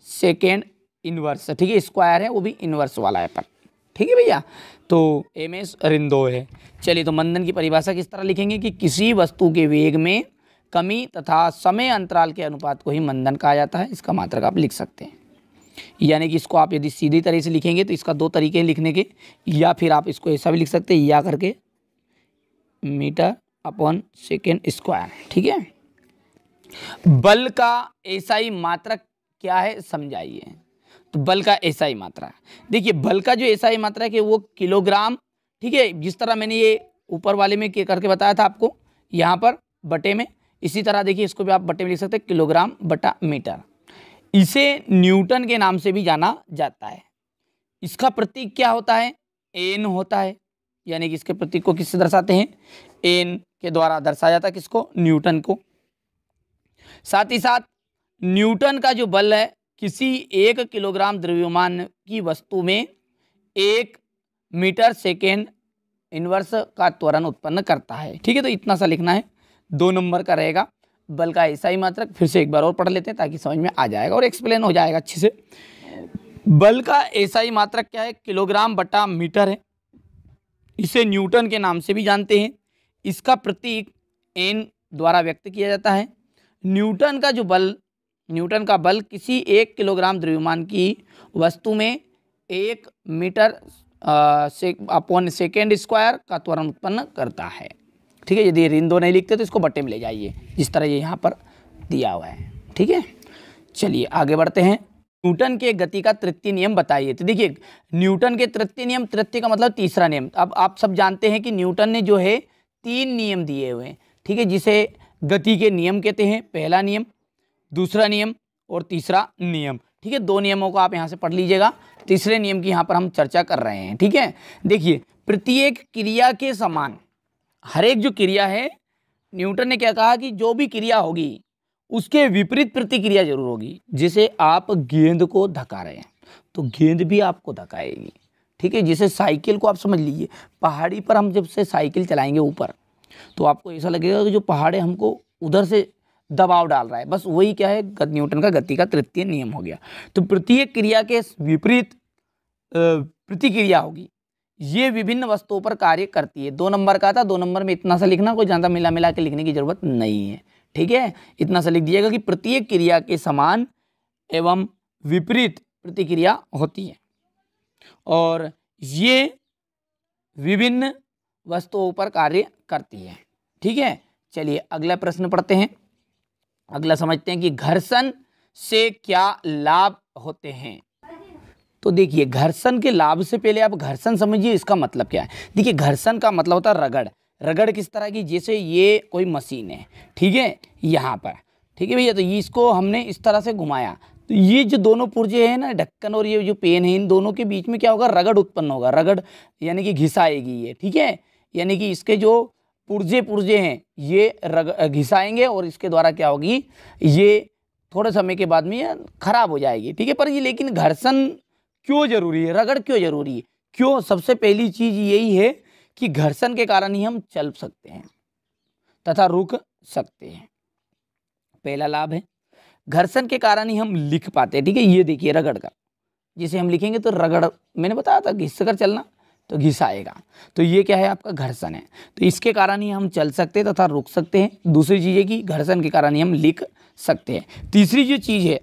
सेकेंड इनवर्स। ठीक है, स्क्वायर है, वो भी इनवर्स वाला है पर। ठीक है भैया, तो MS अरिंदो है। चलिए, तो मंदन की परिभाषा किस तरह लिखेंगे कि किसी वस्तु के वेग में कमी तथा समय अंतराल के अनुपात को ही मंदन कहा जाता है। इसका मात्रक आप लिख सकते हैं, यानी कि इसको आप यदि सीधी तरह से लिखेंगे तो इसका 2 तरीके हैं लिखने के, या फिर आप इसको ऐसा भी लिख सकते हैं, या करके मीटर अपॉन सेकेंड स्क्वायर। ठीक है, बल का एसआई मात्रक क्या है समझाइए। तो बल का एसआई मात्रा, देखिए बल का जो एसआई मात्रा है कि वो किलोग्राम, ठीक है, जिस तरह मैंने ये ऊपर वाले में करके बताया था आपको यहाँ पर बटे में, इसी तरह देखिए इसको भी आप बटे में लिख सकते हैं, किलोग्राम बटा मीटर। इसे न्यूटन के नाम से भी जाना जाता है। इसका प्रतीक क्या होता है? एन होता है, यानी कि इसके प्रतीक को किससे दर्शाते हैं? एन के द्वारा दर्शाया जाता है। किसको? न्यूटन को। साथ ही साथ न्यूटन का जो बल है किसी 1 किलोग्राम द्रव्यमान की वस्तु में 1 मीटर सेकेंड इनवर्स का त्वरण उत्पन्न करता है। ठीक है, तो इतना सा लिखना है, 2 नंबर का रहेगा। बल का एसआई मात्रक, फिर से एक बार और पढ़ लेते हैं ताकि समझ में आ जाएगा और एक्सप्लेन हो जाएगा अच्छे से। बल का एसआई मात्रक क्या है? किलोग्राम बटा मीटर है। इसे न्यूटन के नाम से भी जानते हैं। इसका प्रतीक एन द्वारा व्यक्त किया जाता है। न्यूटन का बल किसी 1 किलोग्राम द्रव्यमान की वस्तु में 1 मीटर अपॉन सेकेंड स्क्वायर का त्वरण उत्पन्न करता है। ठीक है, यदि इन दो नहीं लिखते तो इसको बट्टे में ले जाइए, जिस तरह ये यहाँ पर दिया हुआ है। ठीक है, चलिए आगे बढ़ते हैं। न्यूटन के गति का तृतीय नियम बताइए। तो देखिए, न्यूटन के तृतीय नियम, तृतीय का मतलब तीसरा नियम। अब आप सब जानते हैं कि न्यूटन ने जो है 3 नियम दिए हुए हैं। ठीक है, जिसे गति के नियम कहते हैं। पहला नियम, दूसरा नियम और तीसरा नियम। ठीक है, 2 नियमों को आप यहाँ से पढ़ लीजिएगा। तीसरे नियम की यहाँ पर हम चर्चा कर रहे हैं। ठीक है, देखिए, प्रत्येक क्रिया के समान, हर एक जो क्रिया है, न्यूटन ने क्या कहा कि जो भी क्रिया होगी उसके विपरीत प्रतिक्रिया जरूर होगी। जैसे आप गेंद को धक्का रहे हैं तो गेंद भी आपको धक्काएगी। ठीक है, जैसे साइकिल को आप समझ लीजिए, पहाड़ी पर हम जब से साइकिल चलाएंगे ऊपर, तो आपको ऐसा लगेगा कि जो पहाड़ है हमको उधर से दबाव डाल रहा है। बस वही क्या है, न्यूटन का गति का तृतीय नियम हो गया। तो प्रत्येक क्रिया के विपरीत प्रतिक्रिया होगी। ये विभिन्न वस्तुओं पर कार्य करती है। 2 नंबर का था, 2 नंबर में इतना सा लिखना, कोई ज़्यादा मिला के लिखने की जरूरत नहीं है। ठीक है, इतना सा लिख दीजिएगा कि प्रत्येक क्रिया के समान एवं विपरीत प्रतिक्रिया होती है और ये विभिन्न वस्तुओं पर कार्य करती है। ठीक है, चलिए अगला प्रश्न पढ़ते हैं। अगला समझते हैं कि घर्षण से क्या लाभ होते हैं। तो देखिए, घर्षण के लाभ से पहले आप घर्षण समझिए, इसका मतलब क्या है। देखिए, घर्षण का मतलब होता है रगड़। रगड़ किस तरह की, जैसे ये कोई मशीन है, ठीक है, यहाँ पर, ठीक है भैया, तो इसको हमने इस तरह से घुमाया, तो ये जो दोनों पुर्जे हैं ना, ढक्कन और ये जो पेन है, इन दोनों के बीच में क्या होगा, रगड़ उत्पन्न होगा। रगड़ यानी कि घिसाएगी ये। ठीक है, यानी कि इसके जो पुर्जे हैं ये घिसाएंगे और इसके द्वारा क्या होगी, ये थोड़े समय के बाद में ये खराब हो जाएगी। ठीक है, पर ये लेकिन घर्षण क्यों जरूरी है, रगड़ क्यों जरूरी है? क्यों? सबसे पहली चीज यही है कि घर्षण के कारण ही हम चल सकते हैं तथा रुक सकते हैं। पहला लाभ है, घर्षण के कारण ही हम लिख पाते हैं। ठीक है, ये देखिए रगड़ कर, जिसे हम लिखेंगे तो रगड़, मैंने बताया था घिस कर चलना, तो घिसाएगा, तो ये क्या है, आपका घर्षण है। तो इसके कारण ही हम चल सकते हैं तथा रुक सकते हैं। दूसरी चीज़ है कि घर्षण के कारण ही हम लिख सकते हैं। तीसरी जो चीज़ है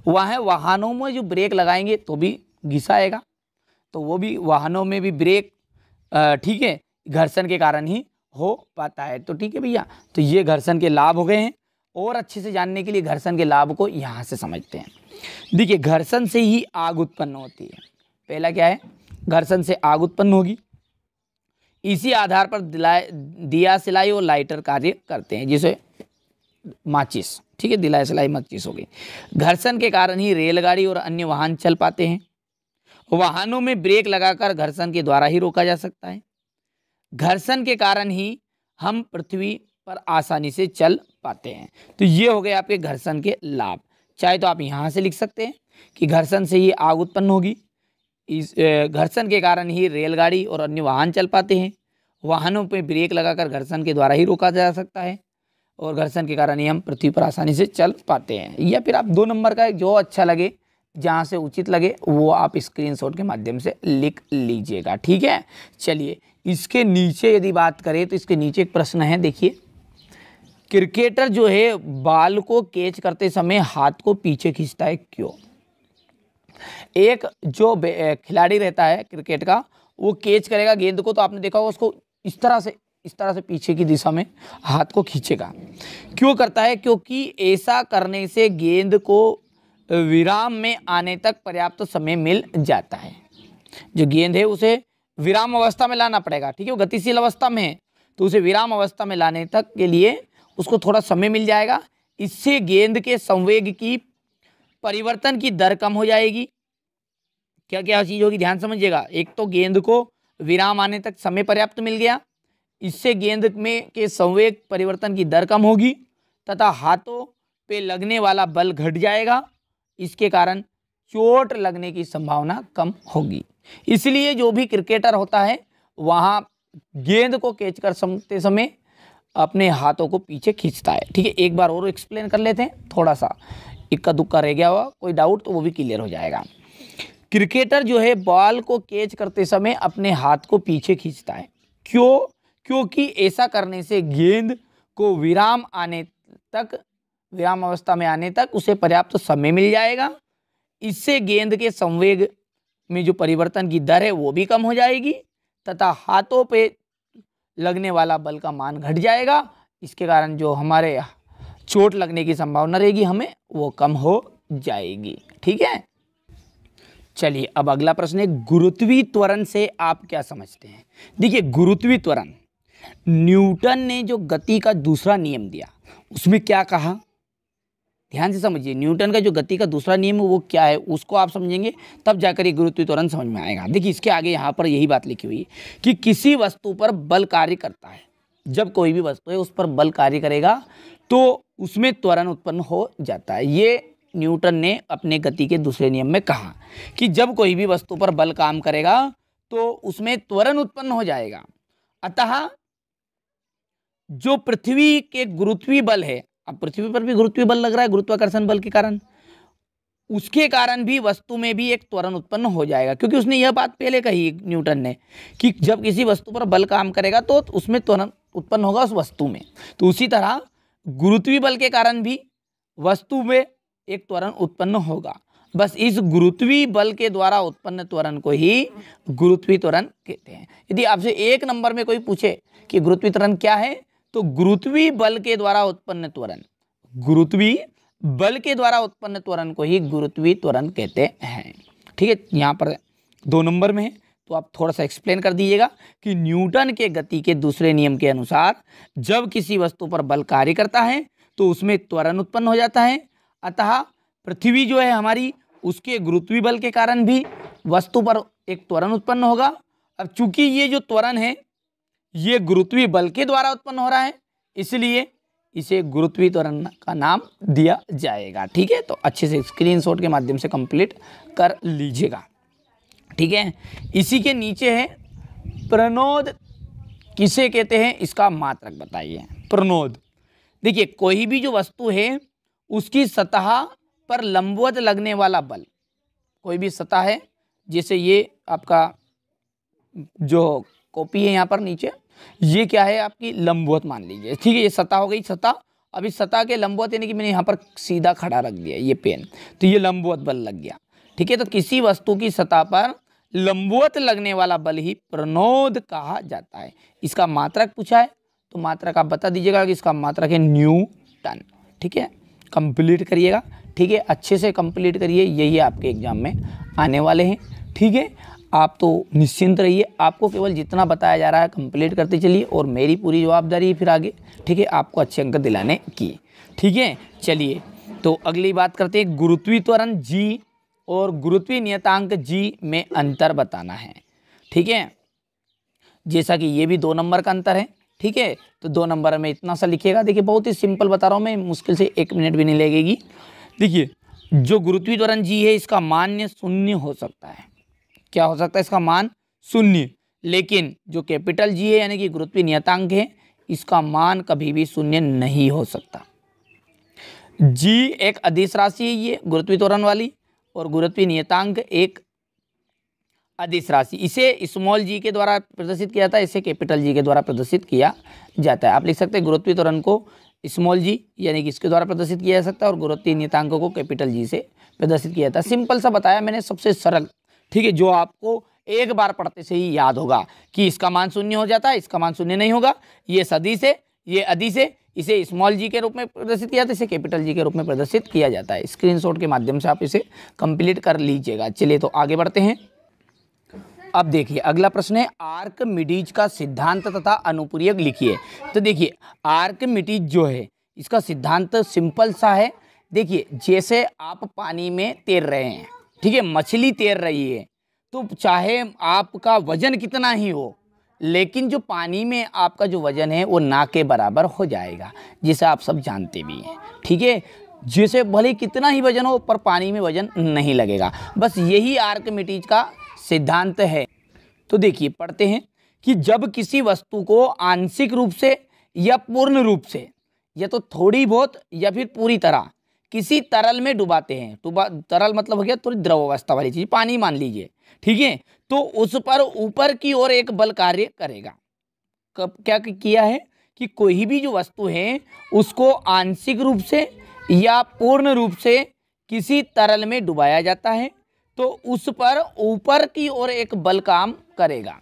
वह है वाहनों में जो ब्रेक लगाएंगे तो भी घिसाएगा, तो वो भी वाहनों में भी ब्रेक, ठीक है, घर्षण के कारण ही हो पाता है। तो ठीक है भैया, तो ये घर्षण के लाभ हो गए हैं। और अच्छे से जानने के लिए घर्षण के लाभ को यहाँ से समझते हैं। देखिए, घर्षण से ही आग उत्पन्न होती है। पहला क्या है, घर्षण से आग उत्पन्न होगी। इसी आधार पर दिया सिलाई और लाइटर कार्य करते हैं, जैसे माचिस। ठीक है, दिया सिलाई माचिस हो गई। घर्षण के कारण ही रेलगाड़ी और अन्य वाहन चल पाते हैं। वाहनों में ब्रेक लगाकर घर्षण के द्वारा ही रोका जा सकता है। घर्षण के कारण ही हम पृथ्वी पर आसानी से चल पाते हैं। तो ये हो गए आपके घर्षण के लाभ। चाहे तो आप यहाँ से लिख सकते हैं कि घर्षण से ही आग उत्पन्न होगी, इस घर्षण के कारण ही रेलगाड़ी और अन्य वाहन चल पाते हैं। वाहनों पर ब्रेक लगाकर घर्षण के द्वारा ही रोका जा सकता है और घर्षण के कारण ही हम पृथ्वी पर आसानी से चल पाते हैं। या फिर आप 2 नंबर का जो अच्छा लगे, जहाँ से उचित लगे, वो आप स्क्रीनशॉट के माध्यम से लिख लीजिएगा। ठीक है, चलिए इसके नीचे यदि बात करें तो इसके नीचे एक प्रश्न है। देखिए, क्रिकेटर जो है बॉल को कैच करते समय हाथ को पीछे खींचता है, क्यों? एक जो खिलाड़ी रहता है क्रिकेट का, वो कैच करेगा गेंद को, तो आपने देखा होगा उसको इस तरह से पीछे की दिशा में हाथ को खींचेगा। क्यों करता है? क्योंकि ऐसा करने से गेंद को विराम में आने तक पर्याप्त समय मिल जाता है। जो गेंद है उसे विराम अवस्था में लाना पड़ेगा। ठीक है, वो गतिशील अवस्था में है, तो उसे विराम अवस्था में लाने तक के लिए उसको थोड़ा समय मिल जाएगा। इससे गेंद के संवेग की परिवर्तन की दर कम हो जाएगी। क्या क्या चीज़ होगी, ध्यान समझिएगा। एक तो गेंद को विराम आने तक समय पर्याप्त मिल गया, इससे गेंद में के संवेग परिवर्तन की दर कम होगी तथा हाथों पे लगने वाला बल घट जाएगा। इसके कारण चोट लगने की संभावना कम होगी। इसलिए जो भी क्रिकेटर होता है वहाँ गेंद को कैच कर समते समय अपने हाथों को पीछे खींचता है। ठीक है, एक बार और एक्सप्लेन कर लेते हैं, थोड़ा सा इक्का दुक्का रह गया हुआ कोई डाउट तो वो भी क्लियर हो जाएगा। क्रिकेटर जो है बॉल को कैच करते समय अपने हाथ को पीछे खींचता है। क्यों? क्योंकि ऐसा करने से गेंद को विराम अवस्था में आने तक उसे पर्याप्त समय मिल जाएगा। इससे गेंद के संवेग में जो परिवर्तन की दर है वो भी कम हो जाएगी तथा हाथों पे लगने वाला बल का मान घट जाएगा। इसके कारण जो हमारे चोट लगने की संभावना रहेगी हमें वो कम हो जाएगी। ठीक है, चलिए अब अगला प्रश्न है, गुरुत्वीय त्वरण से आप क्या समझते हैं? देखिए, गुरुत्वीय त्वरण, न्यूटन ने जो गति का दूसरा नियम दिया उसमें क्या कहा, ध्यान से समझिए। न्यूटन का जो गति का दूसरा नियम है वो क्या है उसको आप समझेंगे तब जाकर ये गुरुत्वीय त्वरण समझ में आएगा। देखिए, इसके आगे यहाँ पर यही बात लिखी हुई है कि किसी वस्तु पर बल कार्य करता है, जब कोई भी वस्तु है उस पर बल कार्य करेगा तो उसमें त्वरण उत्पन्न हो जाता है। ये न्यूटन ने अपने गति के दूसरे नियम में कहा कि जब कोई भी वस्तु पर बल काम करेगा तो उसमें त्वरण उत्पन्न हो जाएगा। अतः जो पृथ्वी के गुरुत्वीय बल है, अब पृथ्वी पर भी गुरुत्वीय बल लग रहा है गुरुत्वाकर्षण बल के कारण, उसके कारण भी वस्तु में भी एक त्वरण उत्पन्न हो जाएगा, क्योंकि उसने यह बात पहले कही न्यूटन ने कि जब किसी वस्तु पर बल काम करेगा तो उसमें त्वरण उत्पन्न होगा उस वस्तु में। तो उसी तरह गुरुत्वीय बल के कारण भी वस्तु में एक त्वरण उत्पन्न होगा। बस इस गुरुत्वीय बल के द्वारा उत्पन्न त्वरण को ही गुरुत्वीय त्वरण कहते हैं। यदि आपसे एक नंबर में कोई पूछे कि गुरुत्वीय त्वरण क्या है, तो गुरुत्वीय बल के द्वारा उत्पन्न त्वरण, गुरुत्वीय बल के द्वारा उत्पन्न त्वरण को ही गुरुत्वीय त्वरण कहते हैं। ठीक है, यहाँ पर 2 नंबर में है तो आप थोड़ा सा एक्सप्लेन कर दीजिएगा कि न्यूटन के गति के दूसरे नियम के अनुसार जब किसी वस्तु पर बल कार्य करता है तो उसमें त्वरण उत्पन्न हो जाता है। अतः पृथ्वी जो है हमारी, उसके गुरुत्वीय बल के कारण भी वस्तु पर एक त्वरण उत्पन्न होगा। अब चूंकि ये जो त्वरण है ये गुरुत्वीय बल के द्वारा उत्पन्न हो रहा है, इसलिए इसे गुरुत्वीय त्वरण का नाम दिया जाएगा। ठीक है, तो अच्छे से स्क्रीनशॉट के माध्यम से कंप्लीट कर लीजिएगा। ठीक है, इसी के नीचे है प्रणोद किसे कहते हैं, इसका मात्रक बताइए। प्रणोद, देखिए कोई भी जो वस्तु है उसकी सतह पर लंबवत लगने वाला बल, कोई भी सतह है, जैसे ये आपका जो कॉपी है यहाँ पर नीचे, ये क्या है आपकी लंबवत मान लीजिए। ठीक है, ये सतह हो गई सतह। अब इस सतह के लंबवत यानी कि मैंने यहाँ पर सीधा खड़ा रख दिया ये पेन, तो ये लंबवत बल लग गया। ठीक है, तो किसी वस्तु की सतह पर लंबवत लगने वाला बल ही प्रणोद कहा जाता है। इसका मात्रक पूछा है तो मात्रक आप बता दीजिएगा कि इसका मात्रक है न्यूटन। ठीक है, कंप्लीट करिएगा। ठीक है, अच्छे से कंप्लीट करिए, यही आपके एग्जाम में आने वाले हैं। ठीक है, आप तो निश्चिंत रहिए, आपको केवल जितना बताया जा रहा है कंप्लीट करते चलिए और मेरी पूरी जवाबदारी है फिर आगे। ठीक है, आपको अच्छे अंक दिलाने की। ठीक है, चलिए तो अगली बात करते हैं, गुरुत्वीय त्वरण जी और गुरुत्वीय नियतांक जी में अंतर बताना है। ठीक है, जैसा कि ये भी 2 नंबर का अंतर है। ठीक है, तो 2 नंबर में इतना सा लिखिएगा। देखिए बहुत ही सिंपल बता रहा हूँ मैं, मुश्किल से 1 मिनट भी नहीं लगेगी। देखिए जो गुरुत्वीय त्वरण जी है इसका मान 0 हो सकता है। क्या हो सकता है? इसका मान 0। लेकिन जो कैपिटल जी है यानी कि गुरुत्वीय नियतांक है, इसका मान कभी भी 0 नहीं हो सकता। जी एक अदिश राशि है ये गुरुत्वीय त्वरण वाली, और गुरुत्वीय नियतांक एक अदिश राशि। इसे स्मॉल जी के द्वारा प्रदर्शित किया जाता है, इसे कैपिटल जी के द्वारा प्रदर्शित किया जाता है। आप लिख सकते हैं गुरुत्वीय त्वरण को स्मॉल जी यानी कि इसके द्वारा प्रदर्शित किया जा सकता है और गुरुत्वीय नियतांकों को कैपिटल जी से प्रदर्शित किया जाता है। सिंपल सा बताया मैंने, सबसे सरल। ठीक है, जो आपको एक बार पढ़ते से ही याद होगा कि इसका मान 0 हो जाता है, इसका मान 0 नहीं होगा। ये सदिश है, ये अदिश है, इसे स्मॉल जी के रूप में प्रदर्शित किया जाता है, इसे कैपिटल जी के रूप में प्रदर्शित किया जाता है। स्क्रीनशॉट के माध्यम से आप इसे कंप्लीट कर लीजिएगा। चलिए तो आगे बढ़ते हैं। अब देखिए अगला प्रश्न है, आर्किमिडीज का सिद्धांत तथा अनुप्रयोग लिखिए। तो देखिए आर्किमिडीज जो है इसका सिद्धांत सिंपल सा है। देखिए जैसे आप पानी में तैर रहे हैं, ठीक है, मछली तैर रही है, तो चाहे आपका वजन कितना ही हो, लेकिन जो पानी में आपका जो वजन है वो ना के बराबर हो जाएगा, जिसे आप सब जानते भी हैं। ठीक है, जैसे भले कितना ही वजन हो पर पानी में वजन नहीं लगेगा। बस यही आर्किमिडीज का सिद्धांत है। तो देखिए पढ़ते हैं कि जब किसी वस्तु को आंशिक रूप से या पूर्ण रूप से, या तो थोड़ी बहुत या फिर पूरी तरह किसी तरल में डुबाते हैं, तरल मतलब हो गया थोड़ी द्रव अवस्था वाली चीज, पानी मान लीजिए, ठीक है, तो उस पर ऊपर की ओर एक बल कार्य करेगा। कब क्या किया है कि कोई भी जो वस्तु है उसको आंशिक रूप से या पूर्ण रूप से किसी तरल में डुबाया जाता है, तो उस पर ऊपर की ओर एक बल काम करेगा,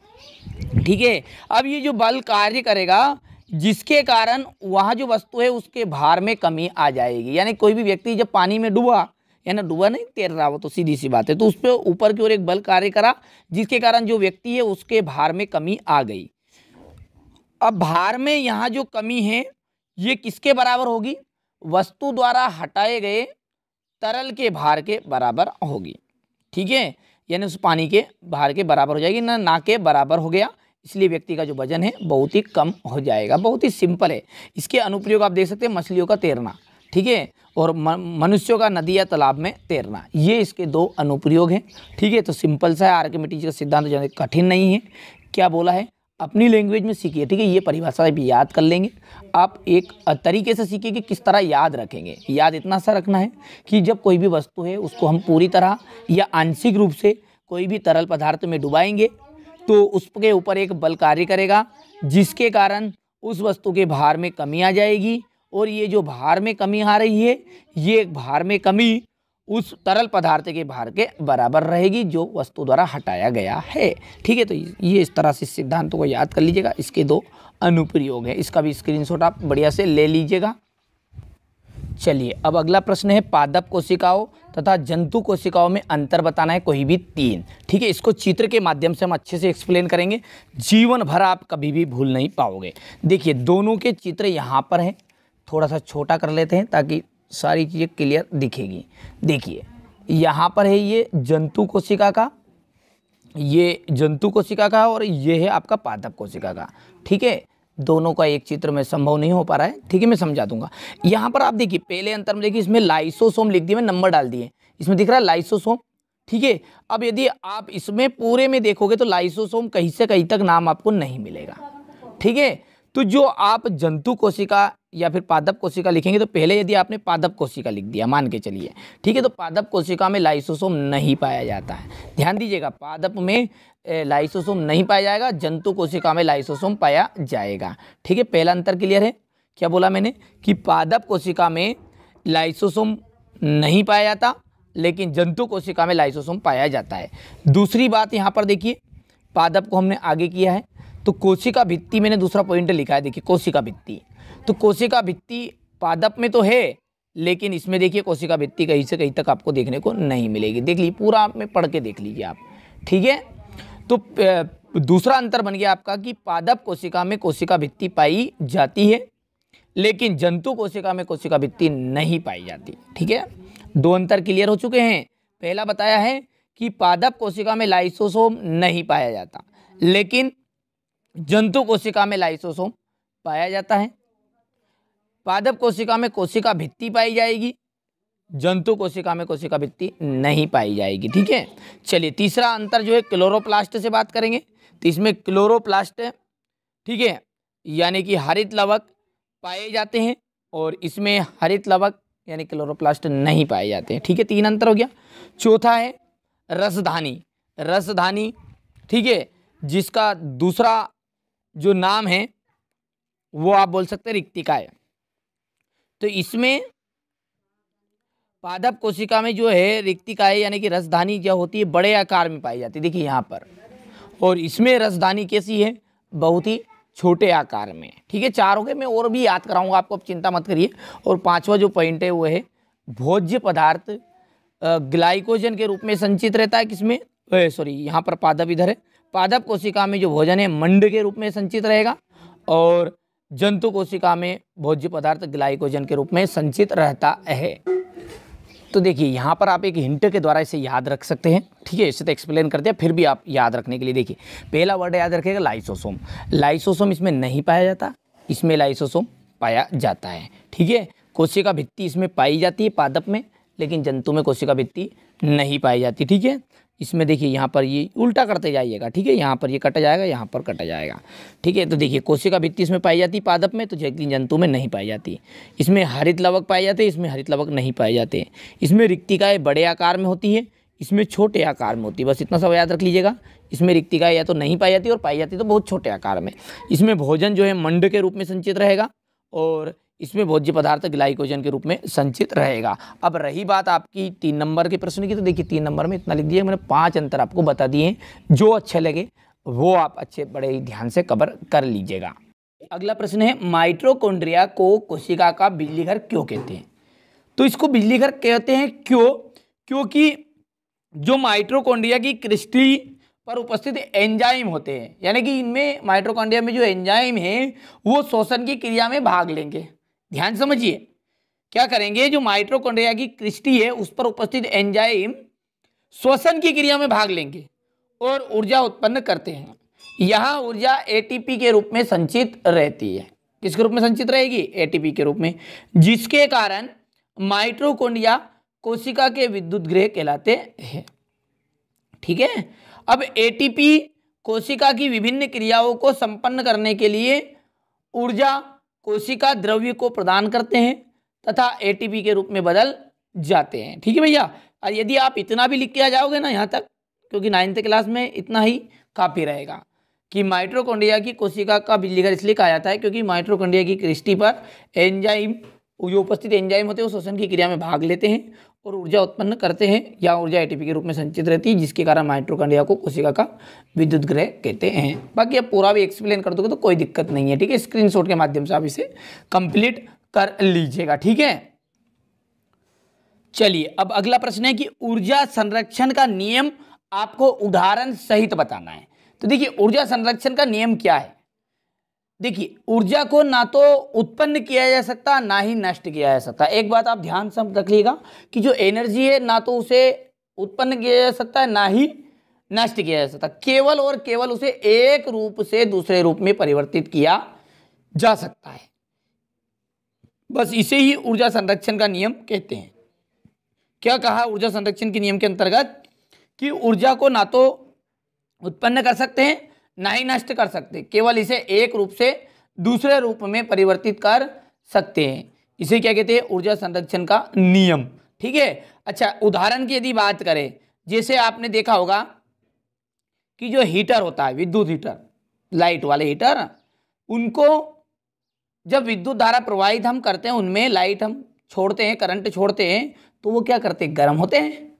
ठीक है। अब ये जो बल कार्य करेगा जिसके कारण वहाँ जो वस्तु है उसके भार में कमी आ जाएगी, यानी कोई भी व्यक्ति जब पानी में डूबा, यानी डूबा नहीं तैर रहा हो, तो सीधी सी बात है, तो उस पर ऊपर की ओर एक बल कार्य करा जिसके कारण जो व्यक्ति है उसके भार में कमी आ गई। अब भार में यहाँ जो कमी है ये किसके बराबर होगी? वस्तु द्वारा हटाए गए तरल के भार के बराबर होगी, ठीक है, यानी उस पानी के भार के बराबर हो जाएगी, ना के बराबर हो गया, इसलिए व्यक्ति का जो वजन है बहुत ही कम हो जाएगा। बहुत ही सिंपल है। इसके अनुप्रयोग आप देख सकते हैं, मछलियों का तैरना, ठीक है, और मनुष्यों का नदी या तालाब में तैरना, ये इसके दो अनुप्रयोग हैं, ठीक है। तो सिंपल सा है, आर्किमिडीज का सिद्धांत ज़्यादा कठिन नहीं है। क्या बोला है? अपनी लैंग्वेज में सीखिए, ठीक है। ये परिभाषा भी याद कर लेंगे आप, एक तरीके से सीखिए कि किस तरह याद रखेंगे। याद इतना सा रखना है कि जब कोई भी वस्तु है उसको हम पूरी तरह या आंशिक रूप से कोई भी तरल पदार्थ में डुबाएंगे तो उसके ऊपर एक बल कार्य करेगा जिसके कारण उस वस्तु के भार में कमी आ जाएगी, और ये जो भार में कमी आ रही है ये भार में कमी उस तरल पदार्थ के भार के बराबर रहेगी जो वस्तु द्वारा हटाया गया है, ठीक है। तो ये इस तरह से सिद्धांतों को याद कर लीजिएगा। इसके दो अनुप्रयोग है, इसका भी स्क्रीनशॉट आप बढ़िया से ले लीजिएगा। चलिए अब अगला प्रश्न है, पादप कोशिकाओं तथा जंतु कोशिकाओं में अंतर बताना है, कोई भी तीन, ठीक है। इसको चित्र के माध्यम से हम अच्छे से एक्सप्लेन करेंगे, जीवन भर आप कभी भी भूल नहीं पाओगे। देखिए दोनों के चित्र यहाँ पर हैं, थोड़ा सा छोटा कर लेते हैं ताकि सारी चीज़ें क्लियर दिखेगी। देखिए यहाँ पर है ये जंतु कोशिका का, ये जंतु कोशिका का, और ये है आपका पादप कोशिका का, ठीक है। दोनों का एक चित्र में संभव नहीं हो पा रहा है, ठीक है, मैं समझा दूंगा। यहाँ पर आप देखिए पहले अंतर में देखिए, इसमें लाइसोसोम लिख दिए, मैं नंबर डाल दिए, इसमें दिख रहा है लाइसोसोम, ठीक है। अब यदि आप इसमें पूरे में देखोगे तो लाइसोसोम कहीं से कहीं तक नाम आपको नहीं मिलेगा, ठीक है। तो जो आप जंतु कोशिका या फिर पादप कोशिका लिखेंगे तो पहले यदि आपने पादप कोशिका लिख दिया मान के चलिए, ठीक है, तो पादप कोशिका में लाइसोसोम नहीं पाया जाता है। ध्यान दीजिएगा, पादप में लाइसोसोम नहीं पाया जाएगा, जंतु कोशिका में लाइसोसोम पाया जाएगा, ठीक है। पहला अंतर क्लियर है। क्या बोला मैंने कि पादप कोशिका में लाइसोसोम नहीं पाया जाता लेकिन जंतु कोशिका में लाइसोसोम पाया जाता है। दूसरी बात यहाँ पर देखिए, पादप को हमने आगे किया है तो कोशिका भित्ति मैंने दूसरा पॉइंट लिखा है, देखिए कोशिका भित्ति, तो कोशिका भित्ति पादप में तो है लेकिन इसमें देखिए कोशिका भित्ति कहीं से कहीं तक आपको देखने को नहीं मिलेगी। देख लीजिए पूरा में पढ़ के देख लीजिए आप, ठीक है। तो दूसरा अंतर बन गया आपका कि पादप कोशिका में कोशिका भित्ति पाई जाती है लेकिन जंतु कोशिका में कोशिका भित्ति नहीं पाई जाती, ठीक है। दो अंतर क्लियर हो चुके हैं। पहला बताया है कि पादप कोशिका में लाइसोसोम नहीं पाया जाता लेकिन जंतु कोशिका में लाइसोसोम पाया जाता है। पादप कोशिका में कोशिका भित्ति पाई जाएगी, जंतु कोशिका में कोशिका भित्ति नहीं पाई जाएगी, ठीक है। चलिए तीसरा अंतर जो है क्लोरोप्लास्ट से बात करेंगे, तो इसमें क्लोरोप्लास्ट, ठीक है, यानी कि हरित लवक पाए जाते हैं और इसमें हरित लवक यानी क्लोरोप्लास्ट नहीं पाए जाते हैं, ठीक है। तीन अंतर हो गया। चौथा है रसधानी, रसधानी, ठीक है, जिसका दूसरा जो नाम है वो आप बोल सकते हैं रिक्तिकाएं। तो इसमें पादप कोशिका में जो है रिक्तिकाएं यानी कि रसधानी जो होती है बड़े आकार में पाई जाती है, देखिए यहाँ पर, और इसमें रसधानी कैसी है, बहुत ही छोटे आकार में, ठीक है। चार हो गए, मैं और भी याद कराऊंगा आपको, अब चिंता मत करिए। और पांचवा जो पॉइंट है वो है भोज्य पदार्थ ग्लाइकोजन के रूप में संचित रहता है, किसमें, सॉरी यहाँ पर पादप इधर है, पादप कोशिका में जो भोजन है मंड के रूप में संचित रहेगा और जंतु कोशिका में भोज्य पदार्थ ग्लाइकोजन के रूप में संचित रहता है। तो देखिए यहाँ पर आप एक हिंट के द्वारा इसे याद रख सकते हैं, ठीक है। इसे तो एक्सप्लेन कर दिया, फिर भी आप याद रखने के लिए देखिए पहला वर्ड याद रखिएगा लाइसोसोम। लाइसोसोम इसमें नहीं पाया जाता, इसमें लाइसोसोम पाया जाता है, ठीक है। कोशिका भित्ति इसमें पाई जाती है पादप में लेकिन जंतु में कोशिका भित्ति नहीं पाई जाती। ठीक है, इसमें देखिए यहाँ पर ये उल्टा करते जाइएगा। ठीक है, यहाँ पर ये कटा जाएगा, यहाँ पर कटा जाएगा। ठीक है, तो देखिए कोशिका भित्ति इसमें पाई जाती पादप में, तो जंतु में नहीं पाई जाती। इसमें हरित लवक पाए जाते, इसमें हरित लवक नहीं पाए जाते। इसमें रिक्तिकाएँ बड़े आकार में होती है, इसमें छोटे आकार में होती है। बस इतना सब याद रख लीजिएगा। इसमें रिक्तिकाएँ या तो नहीं पाई जाती और पाई जाती तो बहुत छोटे आकार में। इसमें भोजन जो है मंड के रूप में संचित रहेगा और इसमें भोज्य पदार्थ ग्लाइकोजन के रूप में संचित रहेगा। अब रही बात आपकी 3 नंबर के प्रश्न की, तो देखिए 3 नंबर में इतना लिख दिया मैंने, 5 अंतर आपको बता दिए। जो अच्छे लगे वो आप अच्छे बड़े ही ध्यान से कवर कर लीजिएगा। अगला प्रश्न है, माइटोकॉन्ड्रिया को कोशिका का बिजली घर क्यों कहते हैं? तो इसको बिजली घर कहते हैं क्यों? क्योंकि जो माइटोकॉन्ड्रिया की क्रिस्टली पर उपस्थित एंजाइम होते हैं, यानी कि इनमें माइटोकॉन्ड्रिया में जो एंजाइम है वो श्वसन की क्रिया में भाग लेंगे। ध्यान समझिए, क्या करेंगे? जो माइटोकॉन्ड्रिया की क्रिस्टी है उस पर उपस्थित एंजाइम श्वसन की क्रिया में भाग लेंगे और ऊर्जा उत्पन्न करते हैं। यहाँ ऊर्जा एटीपी के रूप में संचित रहती है। किसके रूप में संचित रहेगी? एटीपी के रूप में, जिसके कारण माइटोकॉन्ड्रिया कोशिका के विद्युत गृह कहलाते हैं। ठीक है, अब एटीपी कोशिका की विभिन्न क्रियाओं को संपन्न करने के लिए ऊर्जा कोशिका द्रव्य को प्रदान करते हैं तथा एटीपी के रूप में बदल जाते हैं। ठीक है भैया, और यदि आप इतना भी लिख के आ जाओगे ना यहाँ तक, क्योंकि 9th क्लास में इतना ही काफ़ी रहेगा कि माइटोकॉन्ड्रिया की कोशिका का बिजली घर इसलिए कहा जाता है क्योंकि माइटोकॉन्ड्रिया की क्रिस्टी पर एंजाइम, जो उपस्थित एंजाइम होते हैं वो श्वसन की क्रिया में भाग लेते हैं और ऊर्जा उत्पन्न करते हैं, या ऊर्जा एटीपी के रूप में संचित रहती है, जिसके कारण माइटोकॉन्ड्रिया को कोशिका का विद्युत गृह कहते हैं। बाकी अब पूरा भी एक्सप्लेन कर दोगे तो कोई दिक्कत नहीं है। ठीक है, स्क्रीनशॉट के माध्यम से आप इसे कंप्लीट कर लीजिएगा। ठीक है, चलिए अब अगला प्रश्न है कि ऊर्जा संरक्षण का नियम आपको उदाहरण सहित बताना है। तो देखिए ऊर्जा संरक्षण का नियम क्या है? देखिए ऊर्जा को ना तो उत्पन्न किया जा सकता ना ही नष्ट किया जा सकता। एक बात आप ध्यान से रखिएगा कि जो एनर्जी है ना तो उसे उत्पन्न किया जा सकता है ना ही नष्ट किया जा सकता, केवल और केवल उसे एक रूप से दूसरे रूप में परिवर्तित किया जा सकता है। बस इसे ही ऊर्जा संरक्षण का नियम कहते हैं। क्या कहा ऊर्जा संरक्षण के नियम के अंतर्गत? कि ऊर्जा को ना तो उत्पन्न कर सकते हैं ना ही नष्ट कर सकते, केवल इसे एक रूप से दूसरे रूप में परिवर्तित कर सकते हैं। इसे क्या कहते हैं? ऊर्जा संरक्षण का नियम। ठीक है, अच्छा उदाहरण की यदि बात करें, जैसे आपने देखा होगा कि जो हीटर होता है, विद्युत हीटर, लाइट वाले हीटर, उनको जब विद्युत धारा प्रवाहित हम करते हैं, उनमें लाइट हम छोड़ते हैं, करंट छोड़ते हैं, तो वो क्या करते हैं? गर्म होते हैं।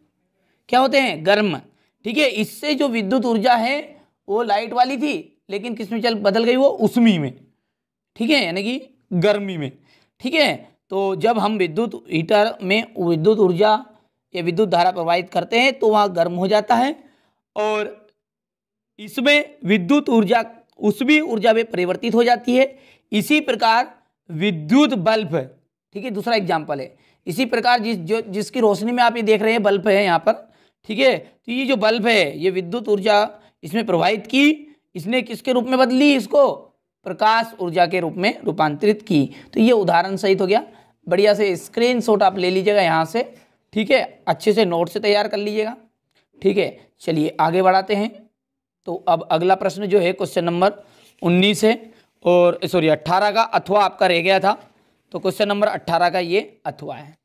क्या होते हैं? गर्म। ठीक है, इससे जो विद्युत ऊर्जा है वो लाइट वाली थी, लेकिन किस में चल बदल गई? वो उष्मी में। ठीक है, यानी कि गर्मी में। ठीक है, तो जब हम विद्युत हीटर में विद्युत ऊर्जा या विद्युत धारा प्रवाहित करते हैं तो वहाँ गर्म हो जाता है और इसमें विद्युत ऊर्जा उष्मी ऊर्जा में परिवर्तित हो जाती है। इसी प्रकार विद्युत बल्ब, ठीक है, दूसरा एग्जाम्पल है। इसी प्रकार जिसकी रोशनी में आप ये देख रहे हैं बल्ब है यहाँ पर, ठीक है, तो ये जो बल्ब है ये विद्युत ऊर्जा इसमें प्रवाहित की, इसने किसके रूप में बदली? इसको प्रकाश ऊर्जा के रूप में रूपांतरित की। तो ये उदाहरण सहित हो गया। बढ़िया से स्क्रीनशॉट आप ले लीजिएगा यहाँ से। ठीक है, अच्छे से नोट से तैयार कर लीजिएगा। ठीक है, चलिए आगे बढ़ाते हैं। तो अब अगला प्रश्न जो है क्वेश्चन नंबर 19 है और सॉरी 18 का अथवा आपका रह गया था, तो क्वेश्चन नंबर 18 का ये अथवा है।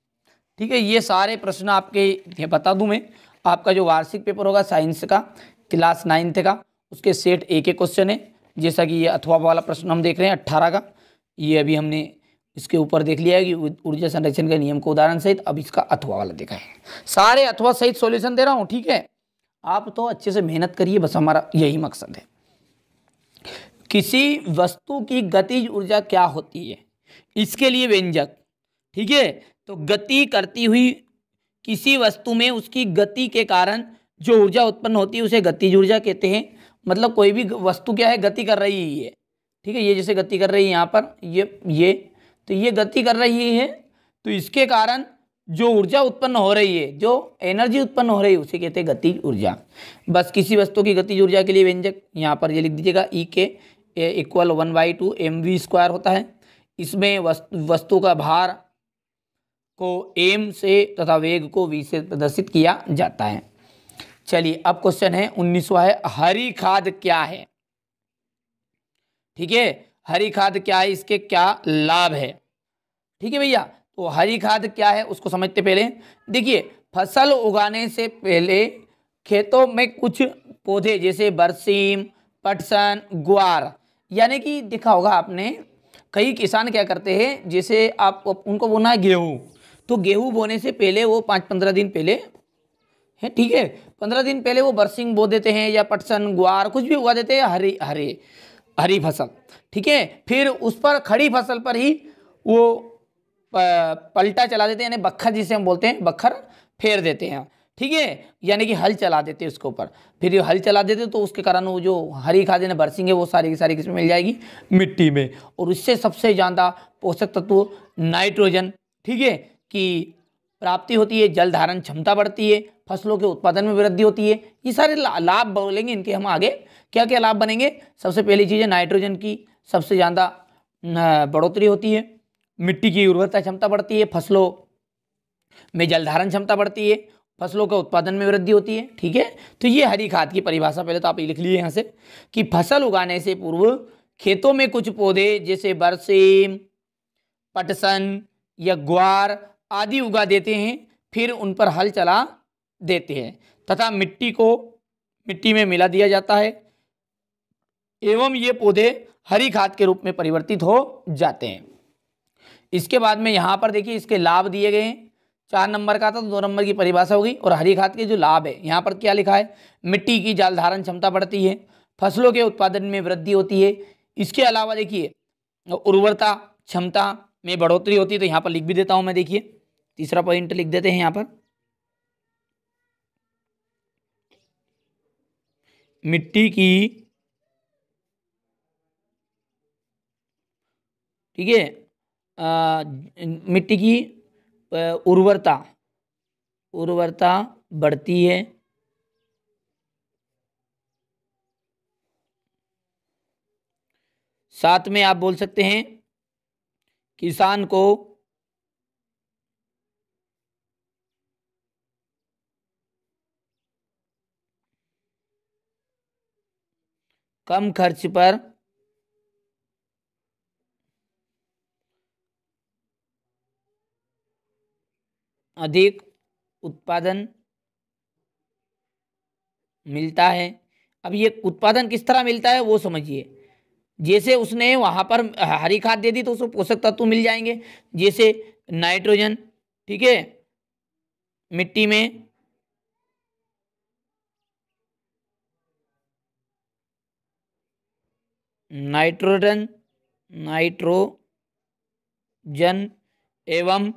ठीक है, ये सारे प्रश्न आपके बता दूं मैं, आपका जो वार्षिक पेपर होगा साइंस का क्लास 9th का, उसके सेट ए के क्वेश्चन है। जैसा कि ये अथवा वाला प्रश्न हम देख रहे हैं 18 का, ये अभी हमने इसके ऊपर देख लिया है कि ऊर्जा संरक्षण के नियम को उदाहरण सहित, अब इसका अथवा वाला देखा है। सारे अथवा सहित सॉल्यूशन दे रहा हूँ। ठीक है, आप तो अच्छे से मेहनत करिए, बस हमारा यही मकसद है। किसी वस्तु की गतिज ऊर्जा क्या होती है? इसके लिए व्यंजक। ठीक है, तो गति करती हुई किसी वस्तु में उसकी गति के कारण जो ऊर्जा उत्पन्न होती है उसे गतिज ऊर्जा कहते हैं। मतलब कोई भी वस्तु क्या है? गति कर रही है। ठीक है, ये जैसे गति कर रही है यहाँ पर, ये तो ये गति कर रही है, तो इसके कारण जो ऊर्जा उत्पन्न हो रही है, जो एनर्जी उत्पन्न हो रही है, उसे कहते हैं गतिज ऊर्जा। बस किसी वस्तु की गतिज ऊर्जा के लिए व्यंजक यहाँ पर ये लिख दीजिएगा, ई के इक्वल 1/2 mv² होता है। इसमें वस्तु का भार को एम से तथा वेग को वी से प्रदर्शित किया जाता है। चलिए अब क्वेश्चन है 19वां है, हरी खाद क्या है? ठीक है, हरी खाद क्या है, इसके क्या लाभ है? ठीक है भैया, तो हरी खाद क्या है उसको समझते पहले। देखिए, फसल उगाने से पहले खेतों में कुछ पौधे जैसे बरसीम, पटसन, ग्वार, यानी कि देखा होगा आपने कई किसान क्या करते हैं, जैसे आप उनको बोना है गेहूँ, तो गेहूँ बोने से पहले वो 5-15 दिन पहले है, ठीक है, 15 दिन पहले वो बरसीम बो देते हैं या पटसन, ग्वार कुछ भी उगा देते हैं, हरी फसल। ठीक है, फिर उस पर खड़ी फसल पर ही वो पलटा चला देते हैं, यानी बखर जिसे हम बोलते हैं, बखर फेर देते हैं। ठीक है, यानी कि हल चला देते हैं उसके ऊपर, फिर ये हल चला देते तो उसके कारण वो जो हरी खाद है बरसेंगे वो सारी की सारी किस्में मिल जाएगी मिट्टी में, और उससे सबसे ज़्यादा पोषक तत्व नाइट्रोजन, ठीक है, की प्राप्ति होती है, जल धारण क्षमता बढ़ती है, फसलों के उत्पादन में वृद्धि होती है। ये सारे लाभ बोलेंगे इनके हम आगे, क्या क्या लाभ बनेंगे। सबसे पहली चीज़ है नाइट्रोजन की सबसे ज़्यादा बढ़ोतरी होती है, मिट्टी की उर्वरता क्षमता बढ़ती है, फसलों में जल धारण क्षमता बढ़ती है, फसलों के उत्पादन में वृद्धि होती है। ठीक है, तो ये हरी खाद की परिभाषा पहले तो आप ये लिख लीजिए यहाँ से कि फसल उगाने से पूर्व खेतों में कुछ पौधे जैसे बरसीम, पटसन या ग्वार आदि उगा देते हैं, फिर उन पर हल चला देते हैं तथा मिट्टी में मिला दिया जाता है एवं ये पौधे हरी खाद के रूप में परिवर्तित हो जाते हैं। इसके बाद में यहाँ पर देखिए इसके लाभ दिए गए हैं, 4 नंबर का था तो 2 नंबर की परिभाषा होगी। और हरी खाद के जो लाभ है यहाँ पर क्या लिखा है, मिट्टी की जल धारण क्षमता बढ़ती है, फसलों के उत्पादन में वृद्धि होती है। इसके अलावा देखिए उर्वरता क्षमता में बढ़ोतरी होती है, तो यहाँ पर लिख भी देता हूँ मैं, देखिए तीसरा पॉइंट लिख देते हैं यहाँ पर, मिट्टी की, ठीक है, मिट्टी की उर्वरता बढ़ती है, साथ में आप बोल सकते हैं किसान को कम खर्च पर अधिक उत्पादन मिलता है। अब ये उत्पादन किस तरह मिलता है वो समझिए, जैसे उसने वहाँ पर हरी खाद दे दी तो उसको पोषक तत्व मिल जाएंगे, जैसे नाइट्रोजन, ठीक है, मिट्टी में नाइट्रोजन एवं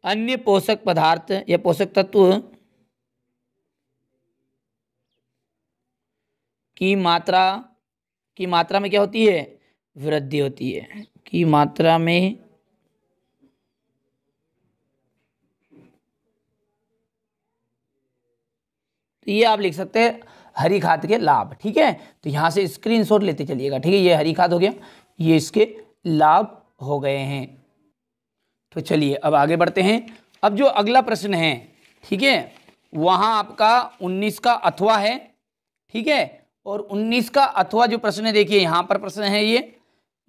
अन्य पोषक पदार्थ या पोषक तत्व की मात्रा में क्या होती है, वृद्धि होती है, की मात्रा में तो ये आप लिख सकते हैं हरी खाद के लाभ। ठीक है, तो यहाँ से स्क्रीनशॉट लेते चलिएगा। ठीक है, ये हरी खाद हो गया, ये इसके लाभ हो गए हैं। तो चलिए अब आगे बढ़ते हैं। अब जो अगला प्रश्न है, ठीक है, वहाँ आपका 19 का अथवा है। ठीक है, और 19 का अथवा जो प्रश्न है, देखिए यहाँ पर प्रश्न है ये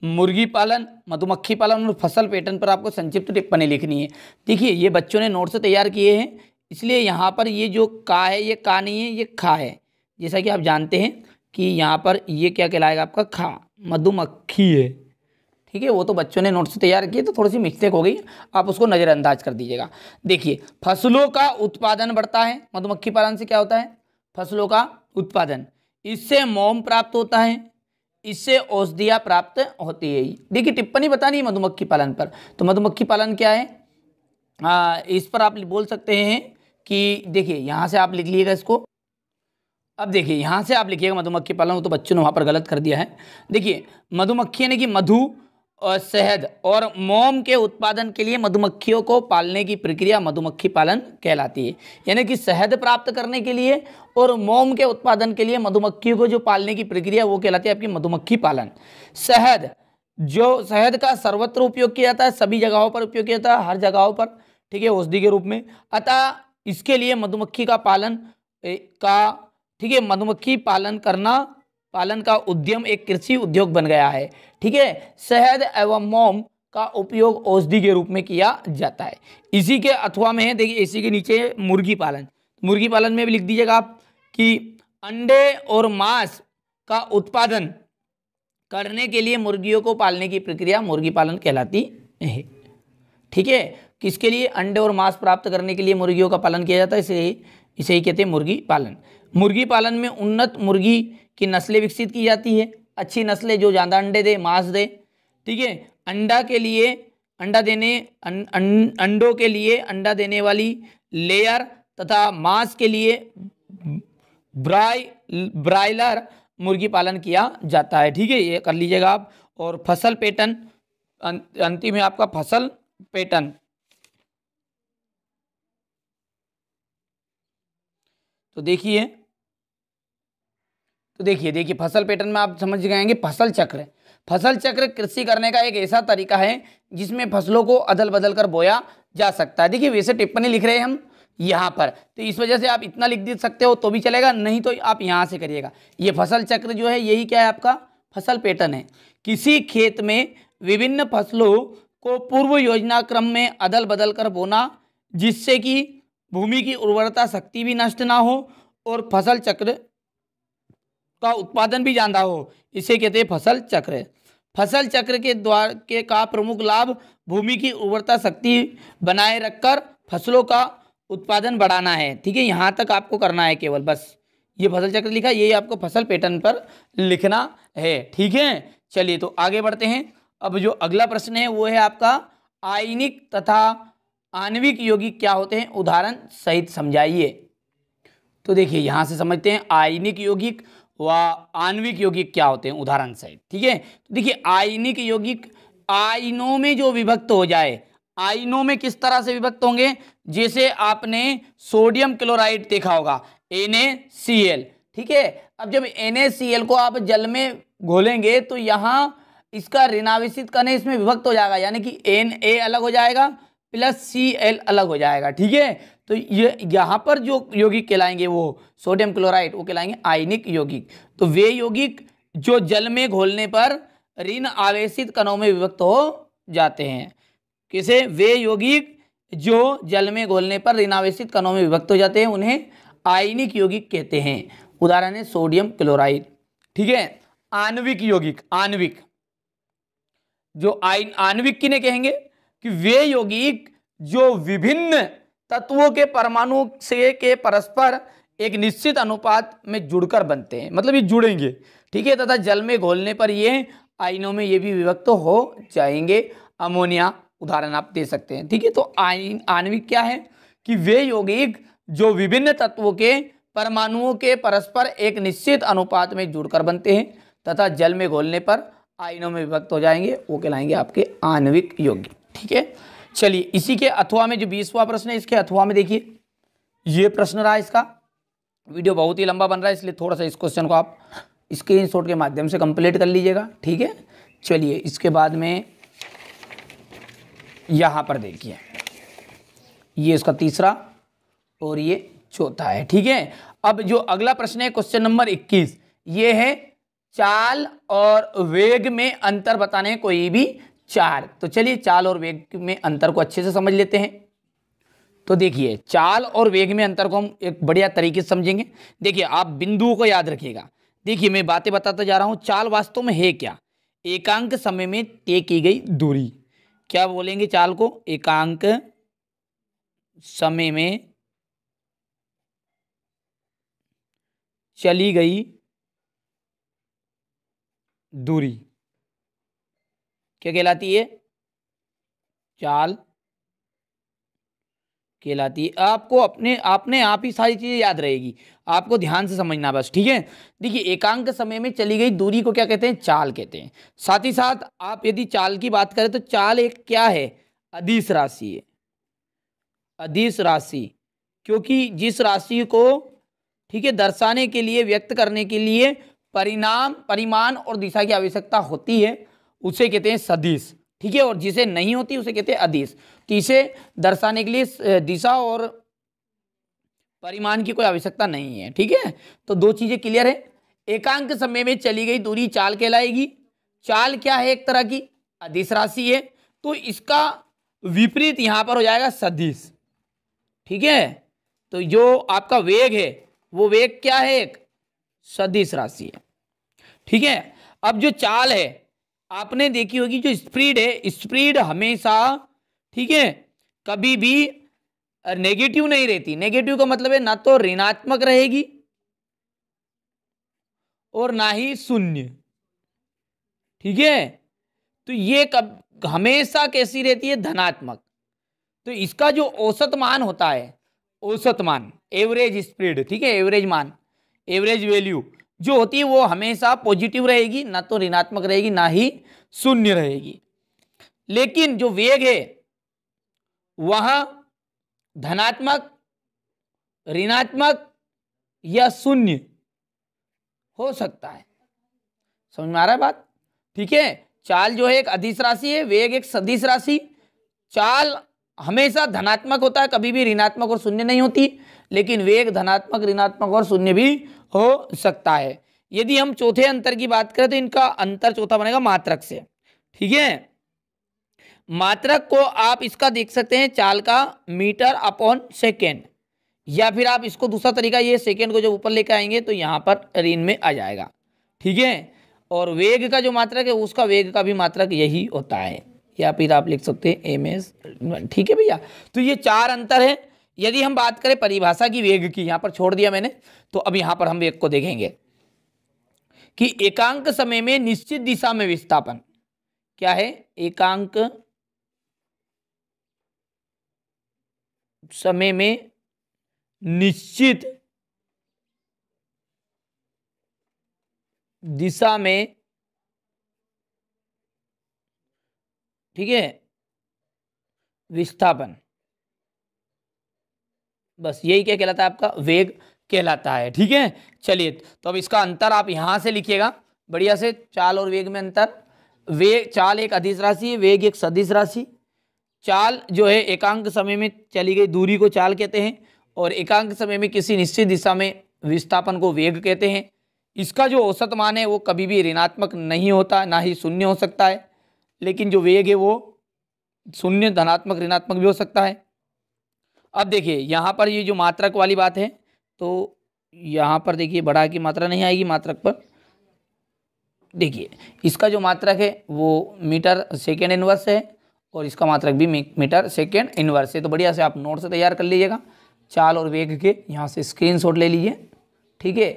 मुर्गी पालन, मधुमक्खी पालन और फसल पैटर्न पर आपको संक्षिप्त टिप्पणी लिखनी है। देखिए ये बच्चों ने नोट से तैयार किए हैं, इसलिए यहाँ पर ये जो का है ये का नहीं है, ये खा है। जैसा कि आप जानते हैं कि यहाँ पर ये क्या कहलाएगा आपका खा, मधुमक्खी है। ठीक है, वो तो बच्चों ने नोट से तैयार किए तो थोड़ी सी मिस्टेक हो गई, आप उसको नज़रअंदाज कर दीजिएगा। देखिए फसलों का उत्पादन बढ़ता है, मधुमक्खी पालन से क्या होता है, फसलों का उत्पादन, इससे मोम प्राप्त होता है, इससे औषधियाँ प्राप्त होती है। देखिए टिप्पणी बतानी है मधुमक्खी पालन पर, तो मधुमक्खी पालन क्या है, इस पर आप बोल सकते हैं कि देखिए यहाँ से आप लिख लीजिएगा इसको। अब देखिए यहाँ से आप लिखिएगा मधुमक्खी पालन, तो बच्चों ने वहाँ पर गलत कर दिया है। देखिए मधुमक्खी यानी कि मधु और शहद और मोम के उत्पादन के लिए मधुमक्खियों को पालने की प्रक्रिया मधुमक्खी पालन कहलाती है। यानी कि शहद प्राप्त करने के लिए और मोम के उत्पादन के लिए मधुमक्खियों को जो पालने की प्रक्रिया वो कहलाती है आपकी मधुमक्खी पालन। शहद जो शहद का सर्वत्र उपयोग किया जाता है, सभी जगहों पर उपयोग किया जाता है, हर जगहों पर, ठीक है, औषधि के रूप में। अतः इसके लिए मधुमक्खी का पालन का, ठीक है, मधुमक्खी पालन का उद्यम एक कृषि उद्योग बन गया है, ठीक है। शहद एवं मोम का उपयोग औषधि के रूप में किया जाता है। इसी के अथवा में है, देखिए इसी के नीचे मुर्गी पालन। मुर्गी पालन में भी लिख दीजिएगा आप कि अंडे और मांस का उत्पादन करने के लिए मुर्गियों को पालने की प्रक्रिया मुर्गी पालन कहलाती है, ठीक है। किसके लिए? अंडे और मांस प्राप्त करने के लिए मुर्गियों का पालन किया जाता है, इसे ही कहते हैं मुर्गी पालन। मुर्गी पालन में उन्नत मुर्गी की नस्लें विकसित की जाती है, अच्छी नस्लें जो ज़्यादा अंडे दे, मांस दे, ठीक है। अंडों के लिए अंडा देने वाली लेयर तथा मांस के लिए ब्रायलर मुर्गी पालन किया जाता है, ठीक है, ये कर लीजिएगा आप। और फसल पैटर्न अंतिम है आपका फसल पैटर्न। तो देखिए फसल पैटर्न में आप समझ जाएंगे फसल चक्र। फसल चक्र कृषि करने का एक ऐसा तरीका है जिसमें फसलों को अदल बदल कर बोया जा सकता है। देखिए वैसे टिप्पणी लिख रहे हैं हम यहाँ पर, तो इस वजह से आप इतना लिख दे सकते हो तो भी चलेगा, नहीं तो आप यहाँ से करिएगा। ये फसल चक्र जो है यही क्या है आपका फसल पैटर्न है। किसी खेत में विभिन्न फसलों को पूर्व योजना क्रम में अदल बदल कर बोना, जिससे कि भूमि की उर्वरता शक्ति भी नष्ट ना हो और फसल चक्र का उत्पादन भी ज्यादा हो, इसे कहते हैं फसल चक्र। फसल चक्र के का प्रमुख लाभ भूमि की उर्वरता शक्ति बनाए रखकर फसलों का उत्पादन बढ़ाना है, ठीक है। यहाँ तक आपको करना है केवल, बस ये फसल चक्र लिखा, यही आपको फसल पैटर्न पर लिखना है, ठीक है। चलिए तो आगे बढ़ते हैं। अब जो अगला प्रश्न है वो है आपका आयनिक तथा आणविक यौगिक क्या होते हैं, उदाहरण सहित समझाइए। तो देखिए यहाँ से समझते हैं आयनिक यौगिक व आणविक यौगिक क्या होते हैं उदाहरण सहित, ठीक है। तो देखिए आयनिक यौगिक आयनों में जो विभक्त हो जाए, आयनों में किस तरह से विभक्त होंगे, जैसे आपने सोडियम क्लोराइड देखा होगा NaCl, ठीक है। अब जब NaCl को आप जल में घोलेंगे तो यहाँ इसका ऋणावेशित कण इसमें विभक्त हो जाएगा, यानी कि Na अलग हो जाएगा प्लस Cl अलग हो जाएगा, ठीक है। तो ये यहाँ पर जो यौगिक कहलाएंगे वो सोडियम क्लोराइड, वो कहलाएंगे आयनिक यौगिक। तो वे यौगिक जो जल में घोलने पर ऋण आवेशित कणों में विभक्त हो जाते हैं। किसे? वे यौगिक जो जल में घोलने पर ऋणावेशित कणों में विभक्त हो जाते हैं उन्हें आयनिक यौगिक कहते हैं। उदाहरण है सोडियम क्लोराइड, ठीक है। आणविक यौगिक, आणविक जो आणविक किन्हें कहेंगे कि वे यौगिक जो विभिन्न तत्वों के परमाणु से के परस्पर एक निश्चित अनुपात में जुड़कर बनते हैं, मतलब ये जुड़ेंगे, ठीक है, तथा जल में घोलने पर ये आयनों में ये भी विभक्त हो जाएंगे। अमोनिया उदाहरण आप दे सकते हैं, ठीक है। तो आणविक क्या है कि वे यौगिक जो विभिन्न तत्वों के परमाणुओं के परस्पर एक निश्चित अनुपात में जुड़कर बनते हैं तथा जल में घोलने पर आयनों में विभक्त हो जाएंगे, वो कहलाएंगे आपके आणविक यौगिक, ठीक है। चलिए इसी के अथवा में जो 20वां प्रश्न है, इसके अथवा में देखिए ये प्रश्न रहा। इसका वीडियो बहुत ही लंबा बन रहा है, इसलिए थोड़ा सा इस क्वेश्चन को आप स्क्रीनशॉट के माध्यम से कंप्लीट कर लीजिएगा, ठीक है। चलिए इसके बाद में यहाँ पर देखिए ये इसका तीसरा और ये चौथा है, ठीक है। अब जो अगला प्रश्न है क्वेश्चन नंबर 21, ये है चाल और वेग में अंतर बताने कोई भी चार। तो चलिए चाल और वेग में अंतर को अच्छे से समझ लेते हैं। तो देखिए चाल और वेग में अंतर को हम एक बढ़िया तरीके से समझेंगे। देखिए आप बिंदुओं को याद रखिएगा। देखिए मैं बातें बताता जा रहा हूं। चाल वास्तव में है क्या? एकांक समय में तय की गई दूरी। क्या बोलेंगे चाल को? एकांक समय में चली गई दूरी क्या कहलाती है? चाल कहलाती है। आपको अपने आप ही सारी चीजें याद रहेगी, आपको ध्यान से समझना बस, ठीक है। देखिए एकांक समय में चली गई दूरी को क्या कहते हैं? चाल कहते हैं। साथ ही साथ आप यदि चाल की बात करें तो चाल एक क्या है? अदिश राशि है। अदिश राशि, क्योंकि जिस राशि को, ठीक है, दर्शाने के लिए, व्यक्त करने के लिए परिमाण और दिशा की आवश्यकता होती है, उसे कहते हैं सदिश, ठीक है, और जिसे नहीं होती उसे कहते हैं अदिश। तो इसे दर्शाने के लिए दिशा और परिमाण की कोई आवश्यकता नहीं है, ठीक है। तो दो चीजें क्लियर है। एकांक समय में चली गई दूरी चाल कहलाएगी। चाल क्या है? एक तरह की अदिश राशि है, तो इसका विपरीत यहां पर हो जाएगा सदिश, ठीक है। तो जो आपका वेग है वो वेग क्या है? एक सदिश राशि है, ठीक है। अब जो चाल है आपने देखी होगी, जो स्पीड है, स्पीड हमेशा, ठीक है, कभी भी नेगेटिव नहीं रहती। नेगेटिव का मतलब है ना तो ऋणात्मक रहेगी और ना ही शून्य, ठीक है। तो ये कब हमेशा कैसी रहती है? धनात्मक। तो इसका जो औसत मान होता है, औसत मान, एवरेज स्पीड, ठीक है, एवरेज मान, एवरेज वैल्यू जो होती है वो हमेशा पॉजिटिव रहेगी, ना तो ऋणात्मक रहेगी ना ही शून्य रहेगी। लेकिन जो वेग है वह धनात्मक, ऋणात्मक या शून्य हो सकता है। समझ में आ रहा है बात? ठीक है। चाल जो है एक अदिश राशि है, वेग एक सदिश राशि। चाल हमेशा धनात्मक होता है, कभी भी ऋणात्मक और शून्य नहीं होती, लेकिन वेग धनात्मक, ऋणात्मक और शून्य भी हो सकता है। यदि हम चौथे अंतर की बात करें तो इनका अंतर चौथा बनेगा मात्रक से, ठीक है। मात्रक को आप इसका देख सकते हैं चाल का मीटर अपॉन सेकेंड, या फिर आप इसको दूसरा तरीका, ये सेकेंड को जब ऊपर लेकर आएंगे तो यहाँ पर ऋण में आ जाएगा, ठीक है। और वेग का जो मात्रक है उसका वेग का भी मात्रक यही होता है, या फिर आप लिख सकते हैं ms, ठीक है भैया। तो ये चार अंतर है। यदि हम बात करें परिभाषा की वेग की, यहाँ पर छोड़ दिया मैंने, तो अब यहाँ पर हम वेग को देखेंगे कि एकांक समय में निश्चित दिशा में विस्थापन क्या है? एकांक समय में निश्चित दिशा में, ठीक है, विस्थापन, बस यही क्या कहलाता है? आपका वेग कहलाता है, ठीक है। चलिए, तो अब इसका अंतर आप यहां से लिखिएगा बढ़िया से, चाल और वेग में अंतर। वेग, चाल एक अदिश राशि है, वेग एक सदिश राशि। चाल जो है एकांक समय में चली गई दूरी को चाल कहते हैं, और एकांक समय में किसी निश्चित दिशा में विस्थापन को वेग कहते हैं। इसका जो औसत मान है वो कभी भी ऋणात्मक नहीं होता, ना ही शून्य हो सकता है, लेकिन जो वेग है वो शून्य, धनात्मक, ऋणात्मक भी हो सकता है। अब देखिए यहाँ पर ये जो मात्रक वाली बात है, तो यहाँ पर देखिए बढ़ा की मात्रा नहीं आएगी मात्रक पर। देखिए इसका जो मात्रक है वो मीटर सेकेंड इनवर्स है, और इसका मात्रक भी मीटर सेकेंड इनवर्स है। तो बढ़िया से आप नोट से तैयार कर लीजिएगा, चाल और वेग के, यहाँ से स्क्रीनशॉट ले लीजिए, ठीक है।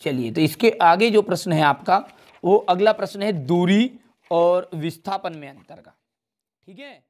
चलिए, तो इसके आगे जो प्रश्न है आपका, वो अगला प्रश्न है दूरी और विस्थापन में अंतर का, ठीक है।